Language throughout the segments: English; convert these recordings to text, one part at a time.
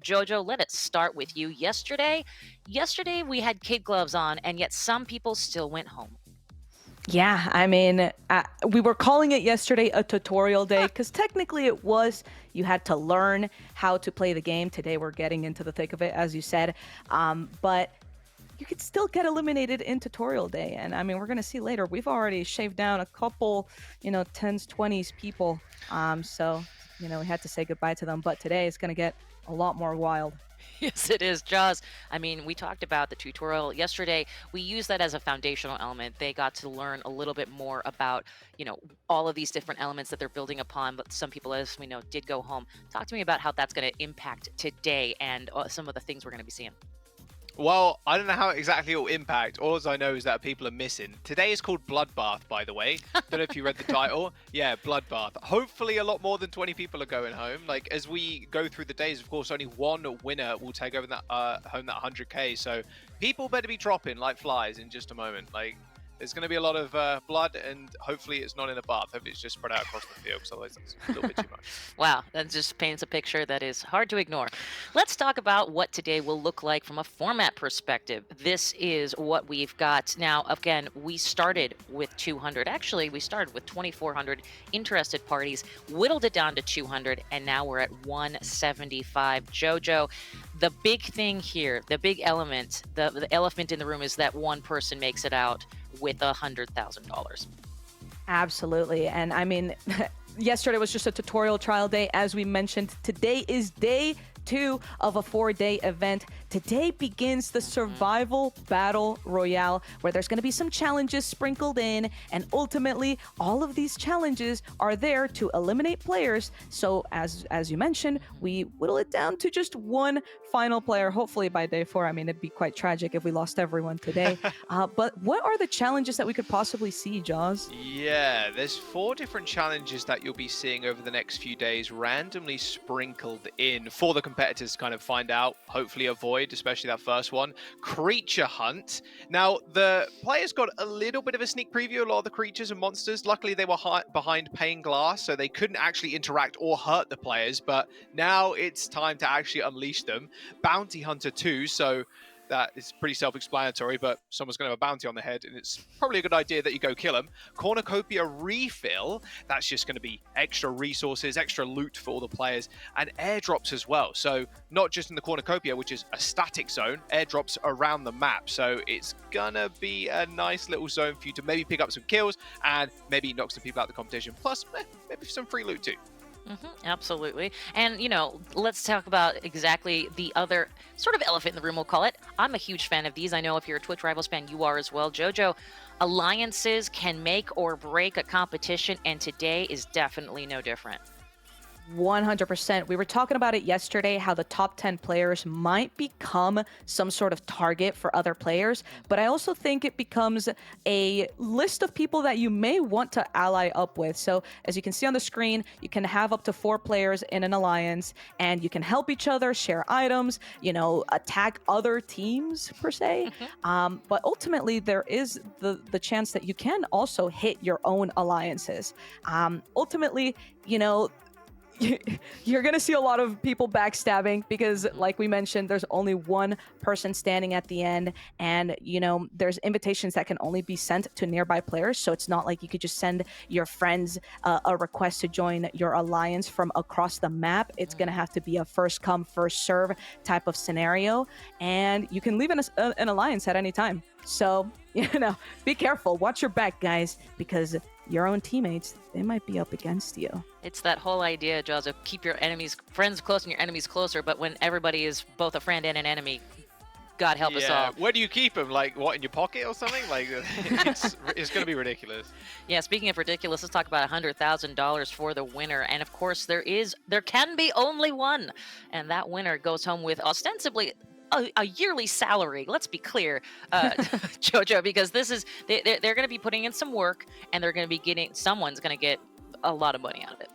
Jojo, let us start with you. Yesterday we had kid gloves on, and yet some people still went home. Yeah, I mean, we were calling it yesterday a tutorial day because technically it was. You had to learn how to play the game. Today we're getting into the thick of it, as you said. But you could still get eliminated in tutorial day. And I mean, we're going to see later. We've already shaved down a couple, 10s, 20s people. So we had to say goodbye to them. But today it's going to get a lot more wild. Yes, it is, Jaws. I mean, we talked about the tutorial yesterday. We used that as a foundational element. They got to learn a little bit more about, all of these different elements that they're building upon. But some people, as we know, did go home. Talk to me about how that's going to impact today and some of the things we're going to be seeing. Well, I don't know how exactly it will impact. All I know is that people are missing. Today is called Bloodbath, by the way. Don't know if you read the title. Yeah, Bloodbath. Hopefully a lot more than 20 people are going home. Like, as we go through the days, of course, only one winner will take over that home that 100K. So people better be dropping like flies in just a moment. Like, there's going to be a lot of blood, and hopefully it's not in a bath. Hopefully it's just spread out across the field, because otherwise it's a little bit too much. Wow, that just paints a picture that is hard to ignore. Let's talk about what today will look like from a format perspective. This is what we've got. Now, again, we started with 200. Actually, we started with 2,400 interested parties, whittled it down to 200, and now we're at 175. Jojo, the big thing here, the big element, the elephant in the room is that one person makes it out with $100,000. Absolutely. And I mean, yesterday was just a tutorial trial day. As we mentioned, today is day 2 of a 4-day event. Today begins the survival battle royale, where there's going to be some challenges sprinkled in, and ultimately all of these challenges are there to eliminate players. So as you mentioned, we whittle it down to just one final player, hopefully by day 4. I mean, it'd be quite tragic if we lost everyone today. But what are the challenges that we could possibly see, Jaws? Yeah, there's 4 different challenges that you'll be seeing over the next few days, randomly sprinkled in for the competitors to kind of find out, hopefully avoid, especially that first one. Creature Hunt. Now, the players got a little bit of a sneak preview, a lot of the creatures and monsters. Luckily, they were behind pane glass, so they couldn't actually interact or hurt the players, but now it's time to actually unleash them. Bounty Hunter 2, so that is pretty self-explanatory, but someone's going to have a bounty on their head, and it's probably a good idea that you go kill them. Cornucopia Refill, that's just going to be extra resources, extra loot for all the players, and airdrops as well. So not just in the Cornucopia, which is a static zone, airdrops around the map. So it's going to be a nice little zone for you to maybe pick up some kills and maybe knock some people out of the competition, plus maybe some free loot too. Absolutely. And, let's talk about exactly the other sort of elephant in the room, we'll call it. I'm a huge fan of these. I know if you're a Twitch Rivals fan, you are as well. Jojo, alliances can make or break a competition, and today is definitely no different. 100%. We were talking about it yesterday, how the top 10 players might become some sort of target for other players, but I also think it becomes a list of people that you may want to ally up with. So as you can see on the screen, you can have up to 4 players in an alliance, and you can help each other, share items, attack other teams per se. But ultimately, there is the chance that you can also hit your own alliances. Ultimately, you're going to see a lot of people backstabbing because, like we mentioned, there's only one person standing at the end, and there's invitations that can only be sent to nearby players. So it's not like you could just send your friends a request to join your alliance from across the map. It's going to have to be a first come first serve type of scenario, and you can leave an alliance at any time. So be careful, watch your back, guys, because your own teammates, they might be up against you. It's that whole idea, Jaws, of keep your friends close and your enemies closer, but when everybody is both a friend and an enemy, God help us all. Where do you keep them? Like, what, in your pocket or something? Like, it's going to be ridiculous. Yeah, speaking of ridiculous, let's talk about $100,000 for the winner. And of course, there can be only one. And that winner goes home with ostensibly a yearly salary. Let's be clear, Jojo, because they're going to be putting in some work, and they're going to be someone's going to get a lot of money out of it.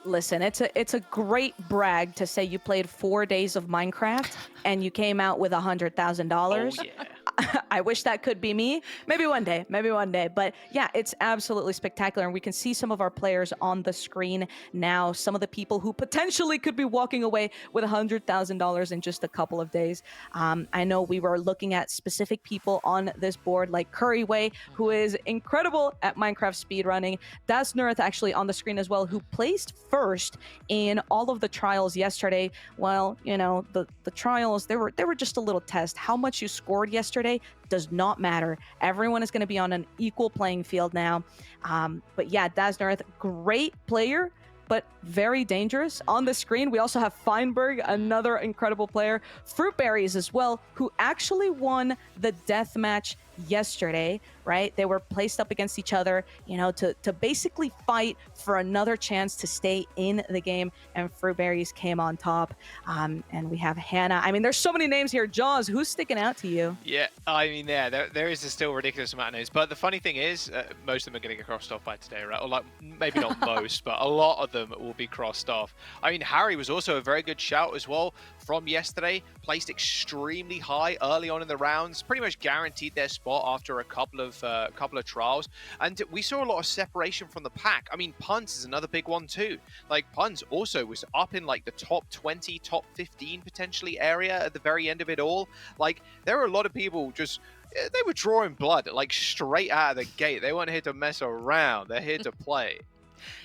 Listen, it's a great brag to say you played 4 days of Minecraft and you came out with $100,000. Oh, yeah. I wish that could be me. Maybe one day, maybe one day. But yeah, it's absolutely spectacular. And we can see some of our players on the screen now, some of the people who potentially could be walking away with $100,000 in just a couple of days. I know we were looking at specific people on this board, like Curryway, who Mhm. is incredible at Minecraft speedrunning. Dasnerth actually on the screen as well, who placed first in all of the trials yesterday. Well, the trials, they were just a little test. How much you scored yesterday does not matter. Everyone is going to be on an equal playing field now. But yeah, Dasnerth, great player, but very dangerous. On the screen, we also have Feinberg, another incredible player. Fruitberries as well, who actually won the death match yesterday, right? They were placed up against each other, to basically fight for another chance to stay in the game. And Fruitberries came on top. And we have Hannah. I mean, there's so many names here. Jaws, who's sticking out to you? Yeah, I mean, yeah, there is a still ridiculous amount of names, but the funny thing is, most of them are going to get crossed off by today, right? Or like, maybe not most, but a lot of them will be crossed off. I mean, Harry was also a very good shout as well from yesterday, placed extremely high early on in the rounds, pretty much guaranteed their spot after a couple of trials, and we saw a lot of separation from the pack. I mean, Puns is another big one too. Like, Puns also was up in like the top 20, top 15 potentially area at the very end of it all. Like, there were a lot of people just, they were drawing blood like straight out of the gate. They weren't here to mess around. They're here to play.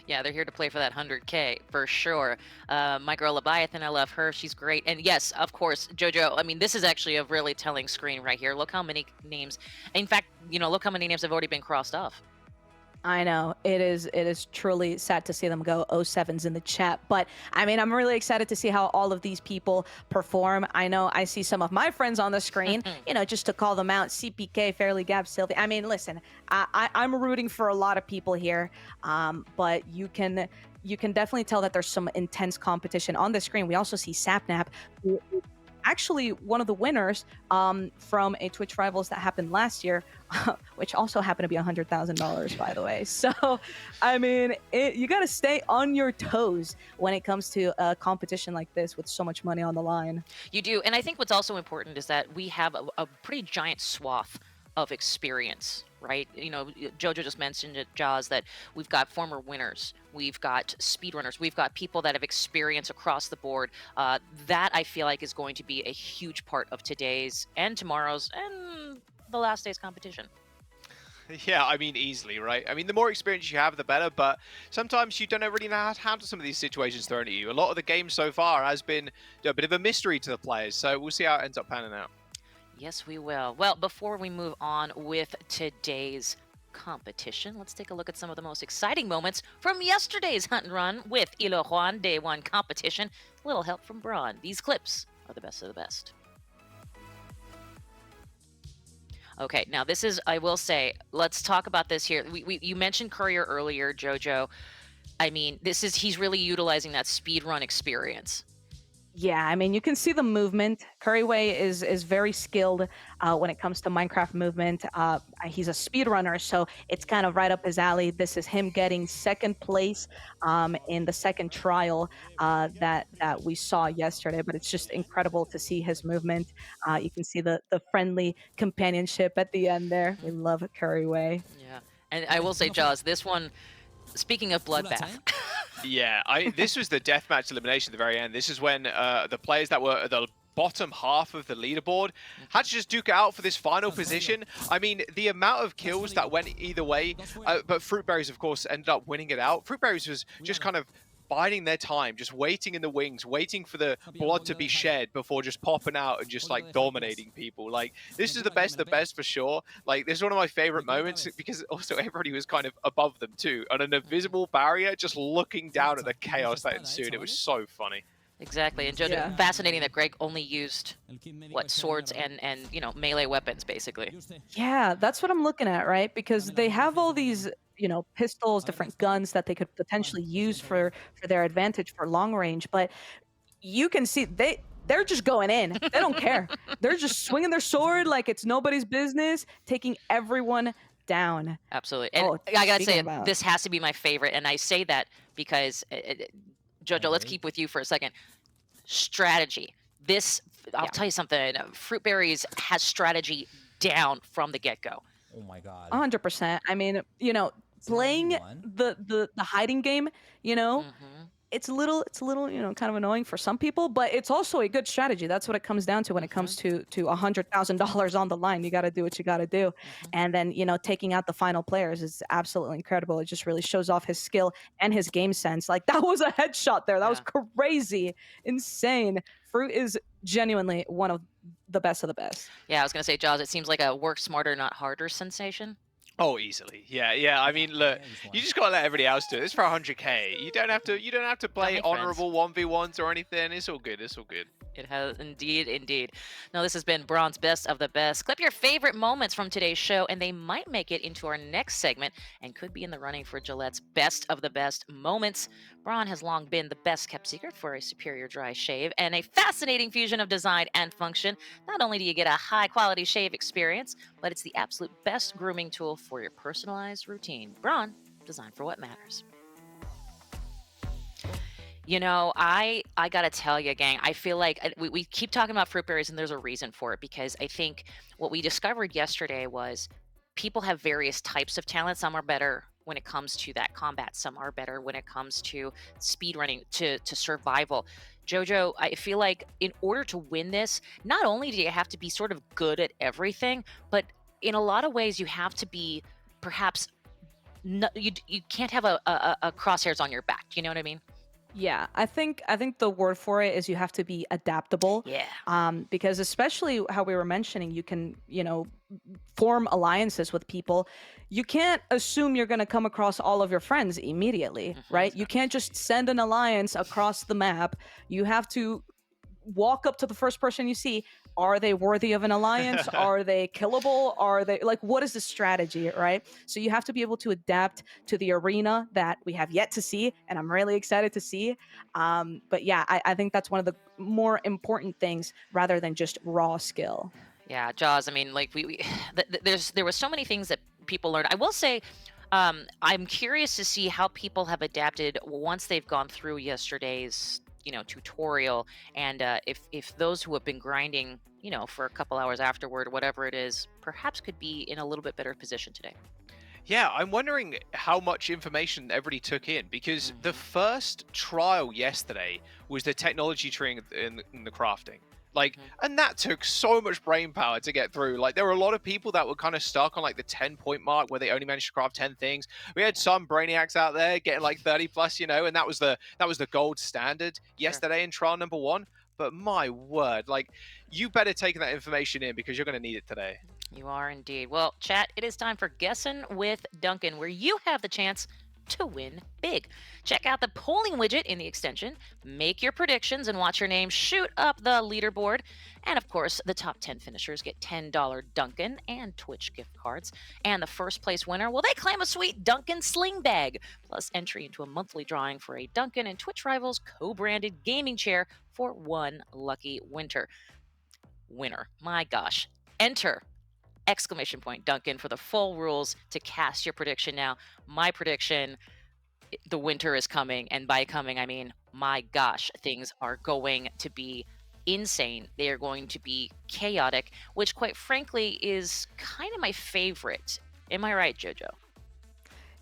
Yeah, they're here to play for that 100K for sure. My girl Leviathan, I love her. She's great. And yes, of course, JoJo. I mean, this is actually a really telling screen right here. Look how many names. In fact, look how many names have already been crossed off. I know it is truly sad to see them go. Oh sevens in the chat, but I mean, I'm really excited to see how all of these people perform. I know I see some of my friends on the screen, just to call them out: CPK, Fairly Gab, Sylvia. I mean, listen, I'm rooting for a lot of people here, but you can definitely tell that there's some intense competition on the screen. We also see Sapnap, who is actually one of the winners from a Twitch Rivals that happened last year, which also happened to be $100,000, by the way. So, I mean, you got to stay on your toes when it comes to a competition like this with so much money on the line. You do. And I think what's also important is that we have a pretty giant swath of experience, right? Jojo just mentioned it, Jaws, that we've got former winners, we've got speedrunners, we've got people that have experience across the board. That I feel like is going to be a huge part of today's and tomorrow's and the last day's competition. Yeah, I mean, easily, right? I mean, the more experience you have, the better, but sometimes you don't really know how to handle some of these situations thrown at you. A lot of the game so far has been a bit of a mystery to the players, so we'll see how it ends up panning out. Yes, we will. Well, before we move on with today's competition, let's take a look at some of the most exciting moments from yesterday's Hunt and Run with Ilo Juan Day 1 competition. A little help from Braun. These clips are the best of the best. Okay, now this is, I will say, let's talk about this here. You mentioned Courier earlier, Jojo. I mean, he's really utilizing that speed run experience. Yeah, I mean, you can see the movement. Curryway is very skilled when it comes to Minecraft movement. He's a speedrunner, so it's kind of right up his alley. This is him getting second place in the second trial that we saw yesterday. But it's just incredible to see his movement. You can see the friendly companionship at the end there. We love Curryway. Yeah, and I will say, Jaws, this one, speaking of bloodbath. Yeah, this was the deathmatch elimination at the very end. This is when the players that were at the bottom half of the leaderboard had to just duke it out for this final position. I mean, the amount of kills that went either way, but Fruitberries, of course, ended up winning it out. Fruitberries was just kind of biding their time, just waiting in the wings, waiting for the blood to be shed before just popping out and just like dominating people. Like, this is the best for sure. Like, this is one of my favorite moments because also everybody was kind of above them too, on an invisible barrier, just looking down at the chaos that ensued. It was so funny. Exactly, and Jojo, Yeah. fascinating that Greg only used swords and melee weapons basically. Yeah, that's what I'm looking at, right? Because they have all these, pistols, different guns that they could potentially use for their advantage for long range, but you can see they're just going in. They don't care. They're just swinging their sword like it's nobody's business, taking everyone down. Absolutely, and Oh, I gotta speaking say, about this has to be my favorite, and I say that because Jojo, let's keep with you for a second. Strategy. This, I'll yeah. tell you something. Fruitberries has strategy down from the get-go. Oh my god. 100%. I mean, So now you playing won? the hiding game, you know, Mhm. it's a little, kind of annoying for some people, but it's also a good strategy. That's what it comes down to when it comes Mhm. to $100,000 on the line. You got to do what you got to do. Mhm. And then, taking out the final players is absolutely incredible. It just really shows off his skill and his game sense. Like that was a headshot there. That was Yeah. crazy, insane. Fruit is genuinely one of the best of the best. Yeah, I was gonna say, Jaws, it seems like a work smarter, not harder sensation. Oh, easily. Yeah, yeah. I Yeah, mean, I look, think I just you won. just gotta let everybody else do it. It's for 100K. You don't have to. You don't have to Don't play make friends. honorable 1v1s or anything. It's all good. It's all good. It has indeed, indeed. Now, this has been Braun's Best of the Best. Clip your favorite moments from today's show, and they might make it into our next segment and could be in the running for Gillette's Best of the Best moments. Braun has long been the best kept secret for a superior dry shave and a fascinating fusion of design and function. Not only do you get a high quality shave experience, but it's the absolute best grooming tool for your personalized routine. Braun, designed for what matters. I gotta tell you, gang, I feel like we keep talking about fruit berries, and there's a reason for it because I think what we discovered yesterday was people have various types of talent. Some are better when it comes to that combat, some are better when it comes to speed running, to survival. Jojo, I feel like in order to win this, not only do you have to be sort of good at everything, but in a lot of ways, you have to be perhaps no, you can't have a crosshairs on your back. Do you know what I mean? Yeah, I think the word for it is you have to be adaptable. Yeah. Because especially how we were mentioning, you can, form alliances with people. You can't assume you're going to come across all of your friends immediately, Hmm. right? You can't just send an alliance across the map. You have to walk up to the first person you see. Are they worthy of an alliance? Are they killable? Are they like, what is the strategy, right? So you have to be able to adapt to the arena that we have yet to see, and I'm really excited to see. But yeah, I think that's one of the more important things rather than just raw skill. Yeah, Jaws. I mean, like we there was so many things that people learned. I will say, I'm curious to see how people have adapted once they've gone through yesterday's tutorial, and if those who have been grinding for a couple hours afterward, whatever it is, perhaps could be in a little bit better position today. Yeah, I'm wondering how much information everybody took in because the Hmm. first trial yesterday was the technology tree in the crafting. Like, Hmm. and that took so much brain power to get through. Like, there were a lot of people that were kind of stuck on like the 10-point mark where they only managed to craft 10 things. We had Yeah, some brainiacs out there getting like 30 plus, and that was the gold standard sure. yesterday in trial number one. But my word, like, you better take that information in because you're going to need it today. You are indeed. Well, chat, it is time for Guessing with Duncan, where you have the chance to win big. Check out the polling widget in the extension, make your predictions, and watch your name shoot up the leaderboard. And of course, the top 10 finishers get $10 Duncan and Twitch gift cards. And the first place winner, well, they claim a sweet Duncan sling bag, plus entry into a monthly drawing for a Duncan and Twitch Rivals co branded gaming chair for one lucky winner. My gosh. Enter exclamation point Duncan for the full rules to cast your prediction now. My prediction, the winter is coming, and by coming I mean my gosh, things are going to be insane. They are going to be chaotic, which quite frankly is kind of my favorite. Am I right, Jojo?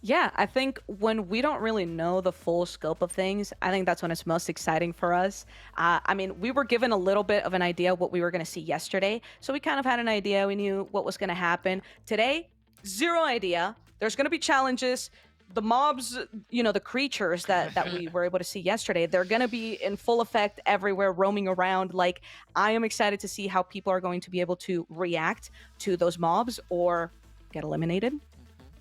Yeah, I think when we don't really know the full scope of things, I think that's when it's most exciting for us. I mean, we were given a little bit of an idea of what we were going to see yesterday. So we kind of had an idea. We knew what was going to happen. Today, zero idea. There's going to be challenges. The mobs, the creatures that we were able to see yesterday, they're going to be in full effect everywhere, roaming around. Like, I am excited to see how people are going to be able to react to those mobs or get eliminated.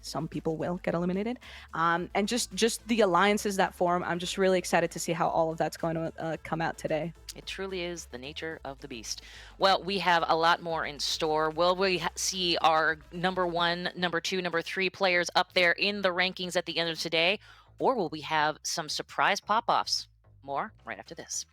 Some people will get eliminated, and just the alliances that form. I'm just really excited to see how all of that's going to come out today. It truly is the nature of the beast. Well, we have a lot more in store. Will we see our number one, number two, number three players up there in the rankings at the end of today? Or will we have some surprise pop offs? More right after this.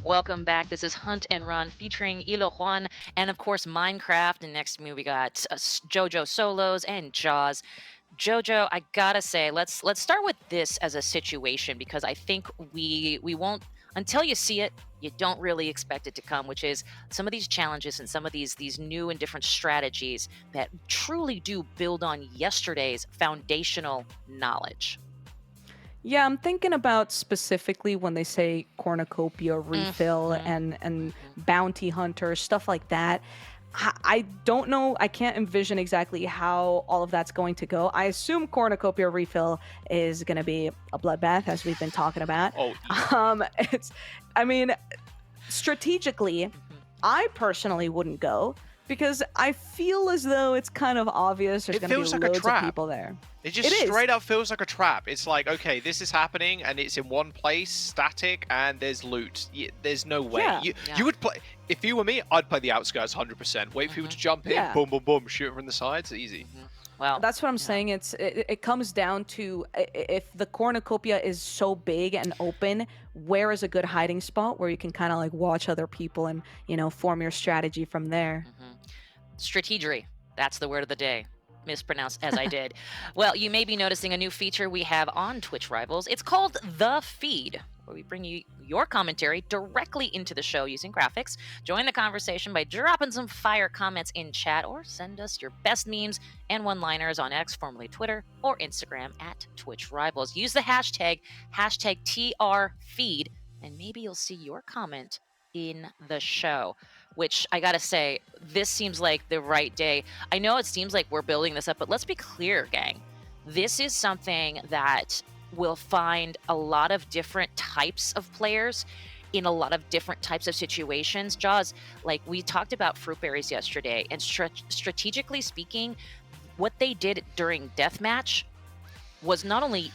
Welcome back. This is Hunt and Run featuring Ilo Juan and, of course, Minecraft. And next to me, we got JoJo Solos and Jaws. JoJo, I gotta say, let's start with this as a situation because I think we won't until you see it, you don't really expect it to come, which is some of these challenges and some of these new and different strategies that truly do build on yesterday's foundational knowledge. Yeah, I'm thinking about specifically when they say cornucopia refill and bounty hunter, stuff like that. I don't know. I can't envision exactly how all of that's going to go. I assume cornucopia refill is going to be a bloodbath, as we've been talking about. Oh, It's, I mean, strategically, I personally wouldn't go because I feel as though it's kind of obvious there's It going to be feels like a loads of trap. people there. It just It is. straight up feels like a trap. It's like, okay, this is happening, and it's in one place, static, and there's loot. There's no way. Yeah. You would play, if you were me, I'd play the outskirts 100%. Wait for people to jump in, Yeah. boom, boom, boom, shoot from the sides, easy. Well, That's what I'm saying. It comes down to if the cornucopia is so big and open, where is a good hiding spot where you can kind of like watch other people and form your strategy from there. strategery. That's the word of the day. Mispronounced as I did. Well, you may be noticing a new feature we have on Twitch Rivals. It's called The Feed, where we bring you your commentary directly into the show using graphics. Join the conversation by dropping some fire comments in chat or send us your best memes and one-liners on X, formerly Twitter, or Instagram at Twitch Rivals. Use the hashtag #TRFeed, and maybe you'll see your comment in the show. Which I gotta say, this seems like the right day. I know it seems like we're building this up, but let's be clear, gang. This is something that will find a lot of different types of players in a lot of different types of situations. Jaws, like we talked about fruit berries yesterday, and strategically speaking, what they did during deathmatch was not only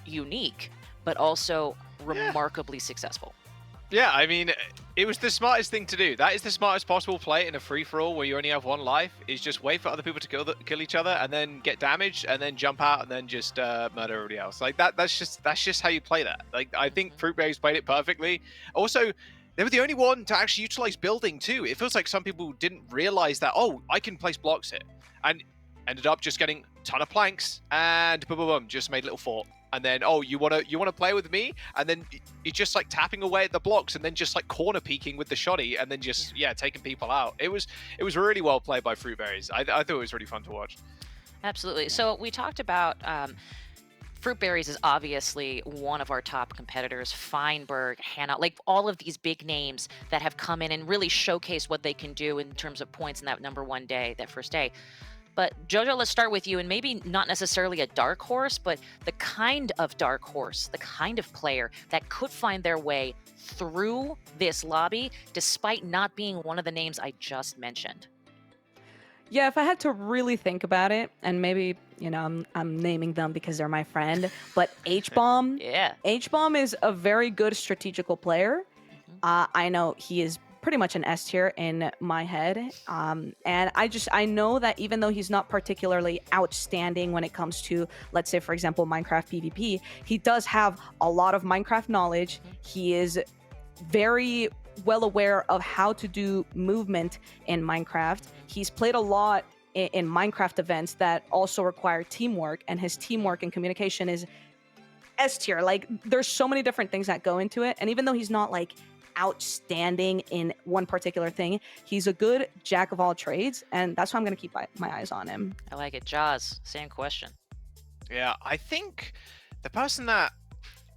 unique, but also remarkably successful. Yeah, I mean, it was the smartest thing to do. That is the smartest possible play in a free-for-all where you only have one life, is just wait for other people to kill each other and then get damaged and then jump out and then just murder everybody else. Like that's just how you play that. Like I think Fruitberries played it perfectly. Also, they were the only one to actually utilize building too. It feels like some people didn't realize that, oh, I can place blocks here. And ended up just getting a ton of planks and boom, boom, boom, just made a little fort. And then, oh, you wanna play with me? And then you're just like tapping away at the blocks and then just like corner peeking with the shoddy and then just taking people out. It was really well played by Fruitberries. I thought it was really fun to watch. Absolutely. So we talked about fruit berries is obviously one of our top competitors. Feinberg, Hannah, like all of these big names that have come in and really showcased what they can do in terms of points in that #1 day, that first day. But Jojo, let's start with you, and maybe not necessarily a dark horse, but the kind of dark horse, the kind of player that could find their way through this lobby, despite not being one of the names I just mentioned. Yeah, if I had to really think about it, and maybe I'm naming them because they're my friend, but H-Bomb. Yeah. H-Bomb is a very good strategical player. I know he is pretty much an S tier in my head. And I know that even though he's not particularly outstanding when it comes to, let's say, for example, Minecraft PvP, he does have a lot of Minecraft knowledge. He is very well aware of how to do movement in Minecraft. He's played a lot in Minecraft events that also require teamwork, and his teamwork and communication is S tier. Like, there's so many different things that go into it. And even though he's not like outstanding in one particular thing, he's a good jack of all trades, and that's why I'm going to keep my eyes on him. I like it. Jaws, same question. Yeah, I think the person that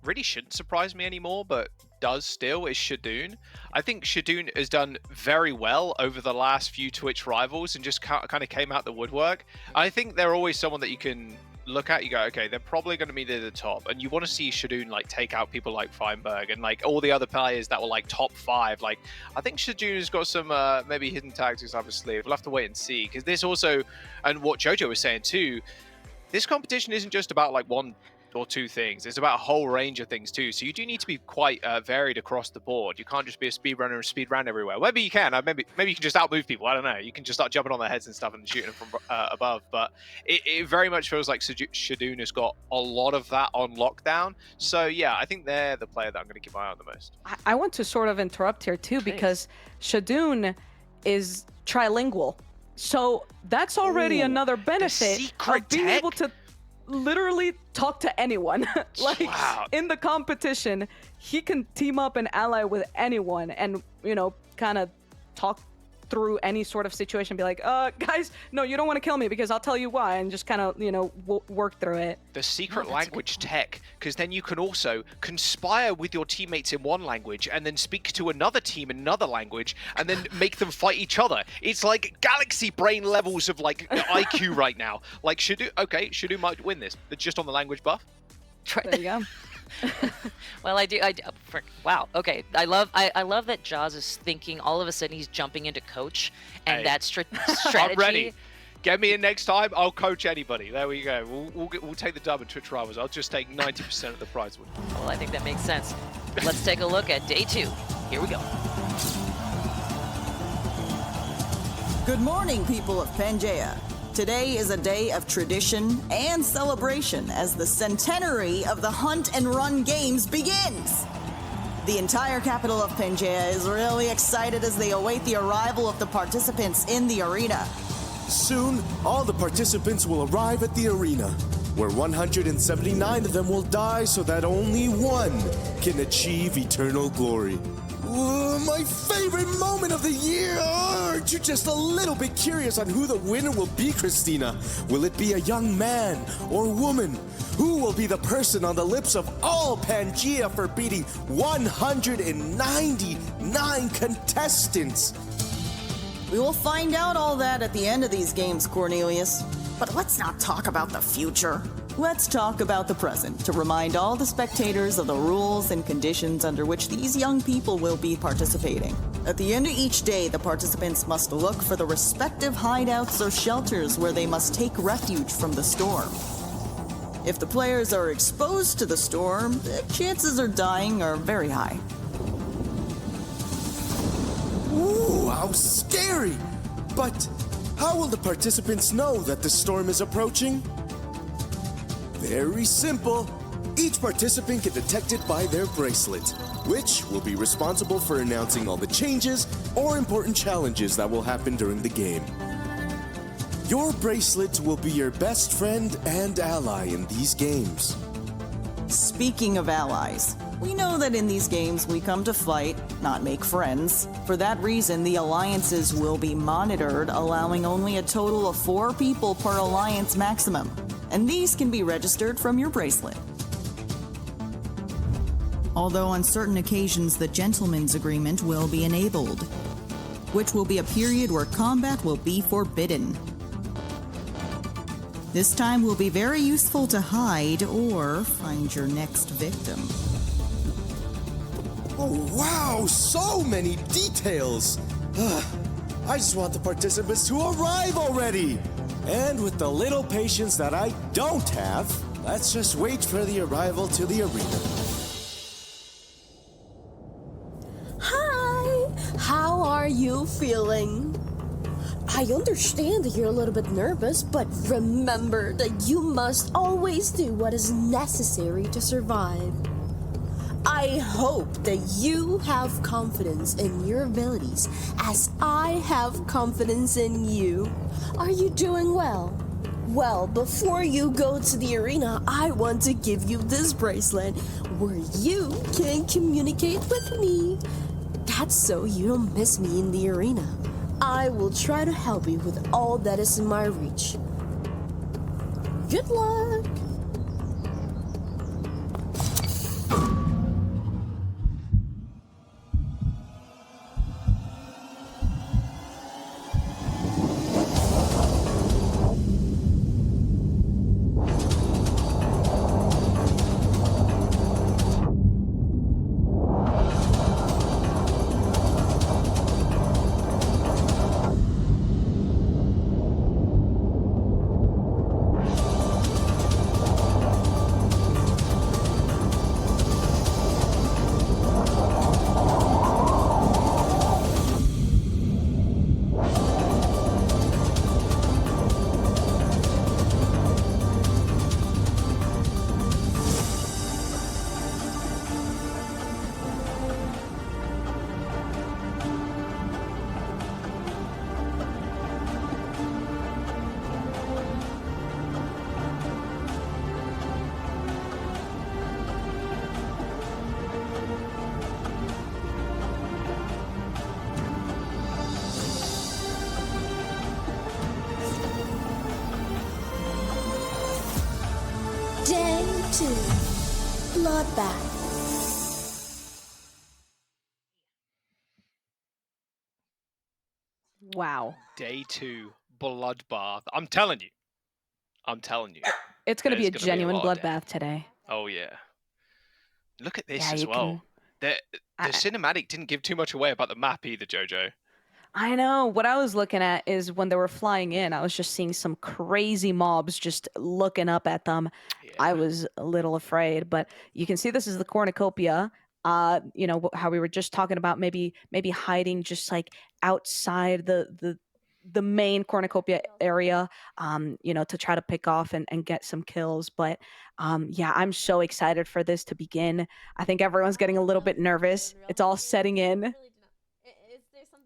really shouldn't surprise me anymore, but does still, is Shadoon. I think Shadoon has done very well over the last few Twitch rivals and just kind of came out the woodwork. I think they're always someone that you can look at, you go, okay, they're probably going to be near the top, and you want to see Shadoon like take out people like Feinberg and like all the other players that were like top 5. Like, I think Shadoon has got some maybe hidden tactics up his sleeve. We'll have to wait and see, because this also, and what Jojo was saying too, this competition isn't just about like one or two things. It's about a whole range of things too. So you do need to be quite varied across the board. You can't just be a speedrunner and speed run everywhere. Maybe you can. Maybe you can just outmove people. I don't know. You can just start jumping on their heads and stuff and shooting them from above. But it very much feels like Shadoon has got a lot of that on lockdown. So yeah, I think they're the player that I'm going to keep my eye on the most. I want to sort of interrupt here too, because Shadoon is trilingual. So that's already another benefit of being able to literally talk to anyone. Like, wow. In the competition, he can team up and ally with anyone and, you know, kind of talk through any sort of situation, be like, guys, no, you don't want to kill me because I'll tell you why, and just kind of, you know, work through it. The secret language tech, because then you can also conspire with your teammates in one language and then speak to another team in another language and then make them fight each other. It's like galaxy brain levels of like IQ right now. Like Shadoon might win this, but just on the language buff. There you go. Well, wow. Okay, I love that Jaws is thinking. All of a sudden, he's jumping into coach, and that strategy. I'm ready. Get me in next time. I'll coach anybody. There we go. We'll take the dub in Twitch Rivals. I'll just take 90% of the prize. Well, I think that makes sense. Let's take a look at day 2. Here we go. Good morning, people of Pangaea. Today is a day of tradition and celebration as the centenary of the Hunt and Run games begins. The entire capital of Pangaea is really excited as they await the arrival of the participants in the arena. Soon, all the participants will arrive at the arena, where 179 of them will die so that only one can achieve eternal glory. My favorite moment of the year! Aren't you just a little bit curious on who the winner will be, Christina? Will it be a young man or woman? Who will be the person on the lips of all Pangaea for beating 199 contestants? We will find out all that at the end of these games, Cornelius. But let's not talk about the future. Let's talk about the present to remind all the spectators of the rules and conditions under which these young people will be participating. At the end of each day, the participants must look for the respective hideouts or shelters where they must take refuge from the storm. If the players are exposed to the storm, the chances of dying are very high. Ooh, how scary! But how will the participants know that the storm is approaching? Very simple. Each participant can detect it by their bracelet, which will be responsible for announcing all the changes or important challenges that will happen during the game. Your bracelet will be your best friend and ally in these games. Speaking of allies, we know that in these games we come to fight, not make friends. For that reason, the alliances will be monitored, allowing only a total of 4 people per alliance maximum. And these can be registered from your bracelet. Although on certain occasions the Gentleman's Agreement will be enabled, which will be a period where combat will be forbidden. This time will be very useful to hide or find your next victim. Oh wow, so many details! I just want the participants to arrive already! And with the little patience that I don't have, let's just wait for the arrival to the arena. Hi! How are you feeling? I understand that you're a little bit nervous, but remember that you must always do what is necessary to survive. I hope that you have confidence in your abilities as I have confidence in you. Are you doing well? Well, before you go to the arena, I want to give you this bracelet where you can communicate with me. That's so you don't miss me in the arena. I will try to help you with all that is in my reach. Good luck! Day 2. Bloodbath. Wow. Day 2, bloodbath. I'm telling you. It's going to be There's a going to be a genuine lot of death. bloodbath today. Oh, yeah. Look at this Yeah, as you well. can. The I, cinematic didn't give too much away about the map either, Jojo. I know. What I was looking at is when they were flying in, I was just seeing some crazy mobs just looking up at them. I Yeah. was a little afraid, but you can see this is the cornucopia. How we were just talking about maybe hiding just like outside the main cornucopia area, to try to pick off and get some kills. But yeah, I'm so excited for this to begin. I think everyone's getting a little bit nervous. It's all setting in.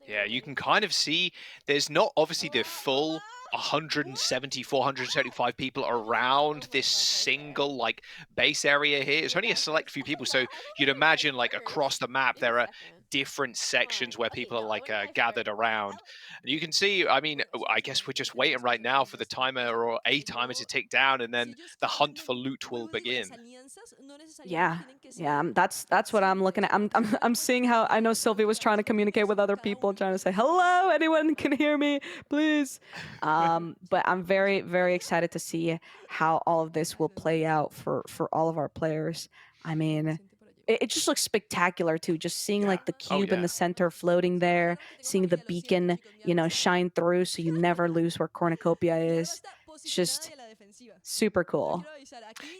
Yeah, you can kind of see there's not obviously the full 170, 475 people around this single like base area here. It's only a select few people. So you'd imagine like across the map, there are different sections where people are like gathered around. And you can see, I mean, I guess we're just waiting right now for the timer or a timer to tick down and then the hunt for loot will begin. Yeah, yeah, that's what I'm looking at. I'm seeing how I know Sylvie was trying to communicate with other people, trying to say hello, anyone can hear me, please. But I'm very very excited to see how all of this will play out for all of our players. I mean, it just looks spectacular too. Just seeing like the Oh, cube in yeah. the center floating there, seeing the beacon, shine through, so you never lose where cornucopia is. It's just super cool.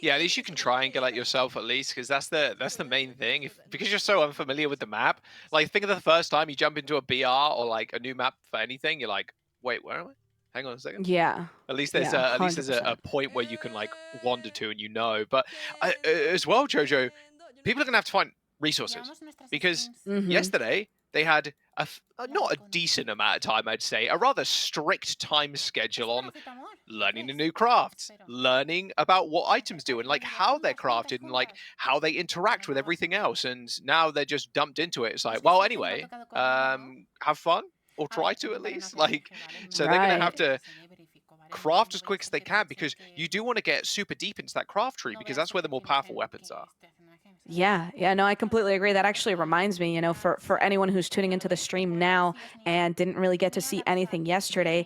Yeah, at least you can triangulate yourself at least, because that's the main thing. If because you're so unfamiliar with the map, like think of the first time you jump into a BR or like a new map for anything, you're like, wait, where am I? Hang on a second. Yeah. Yeah, At least there's a 100%. point where you can like wander to and you know. But as well, Jojo, people are gonna have to find resources because Mhm. yesterday they had not a decent amount of time, I'd say, a rather strict time schedule on learning the new crafts, learning about what items do and like how they're crafted and like how they interact with everything else. And now they're just dumped into it. It's like, well, anyway, have fun or try to at least. Like, so they're gonna have Right. to craft as quick as they can because you do want to get super deep into that craft tree because that's where the more powerful weapons are. Yeah, yeah, no, I completely agree. That actually reminds me, for anyone who's tuning into the stream now and didn't really get to see anything yesterday,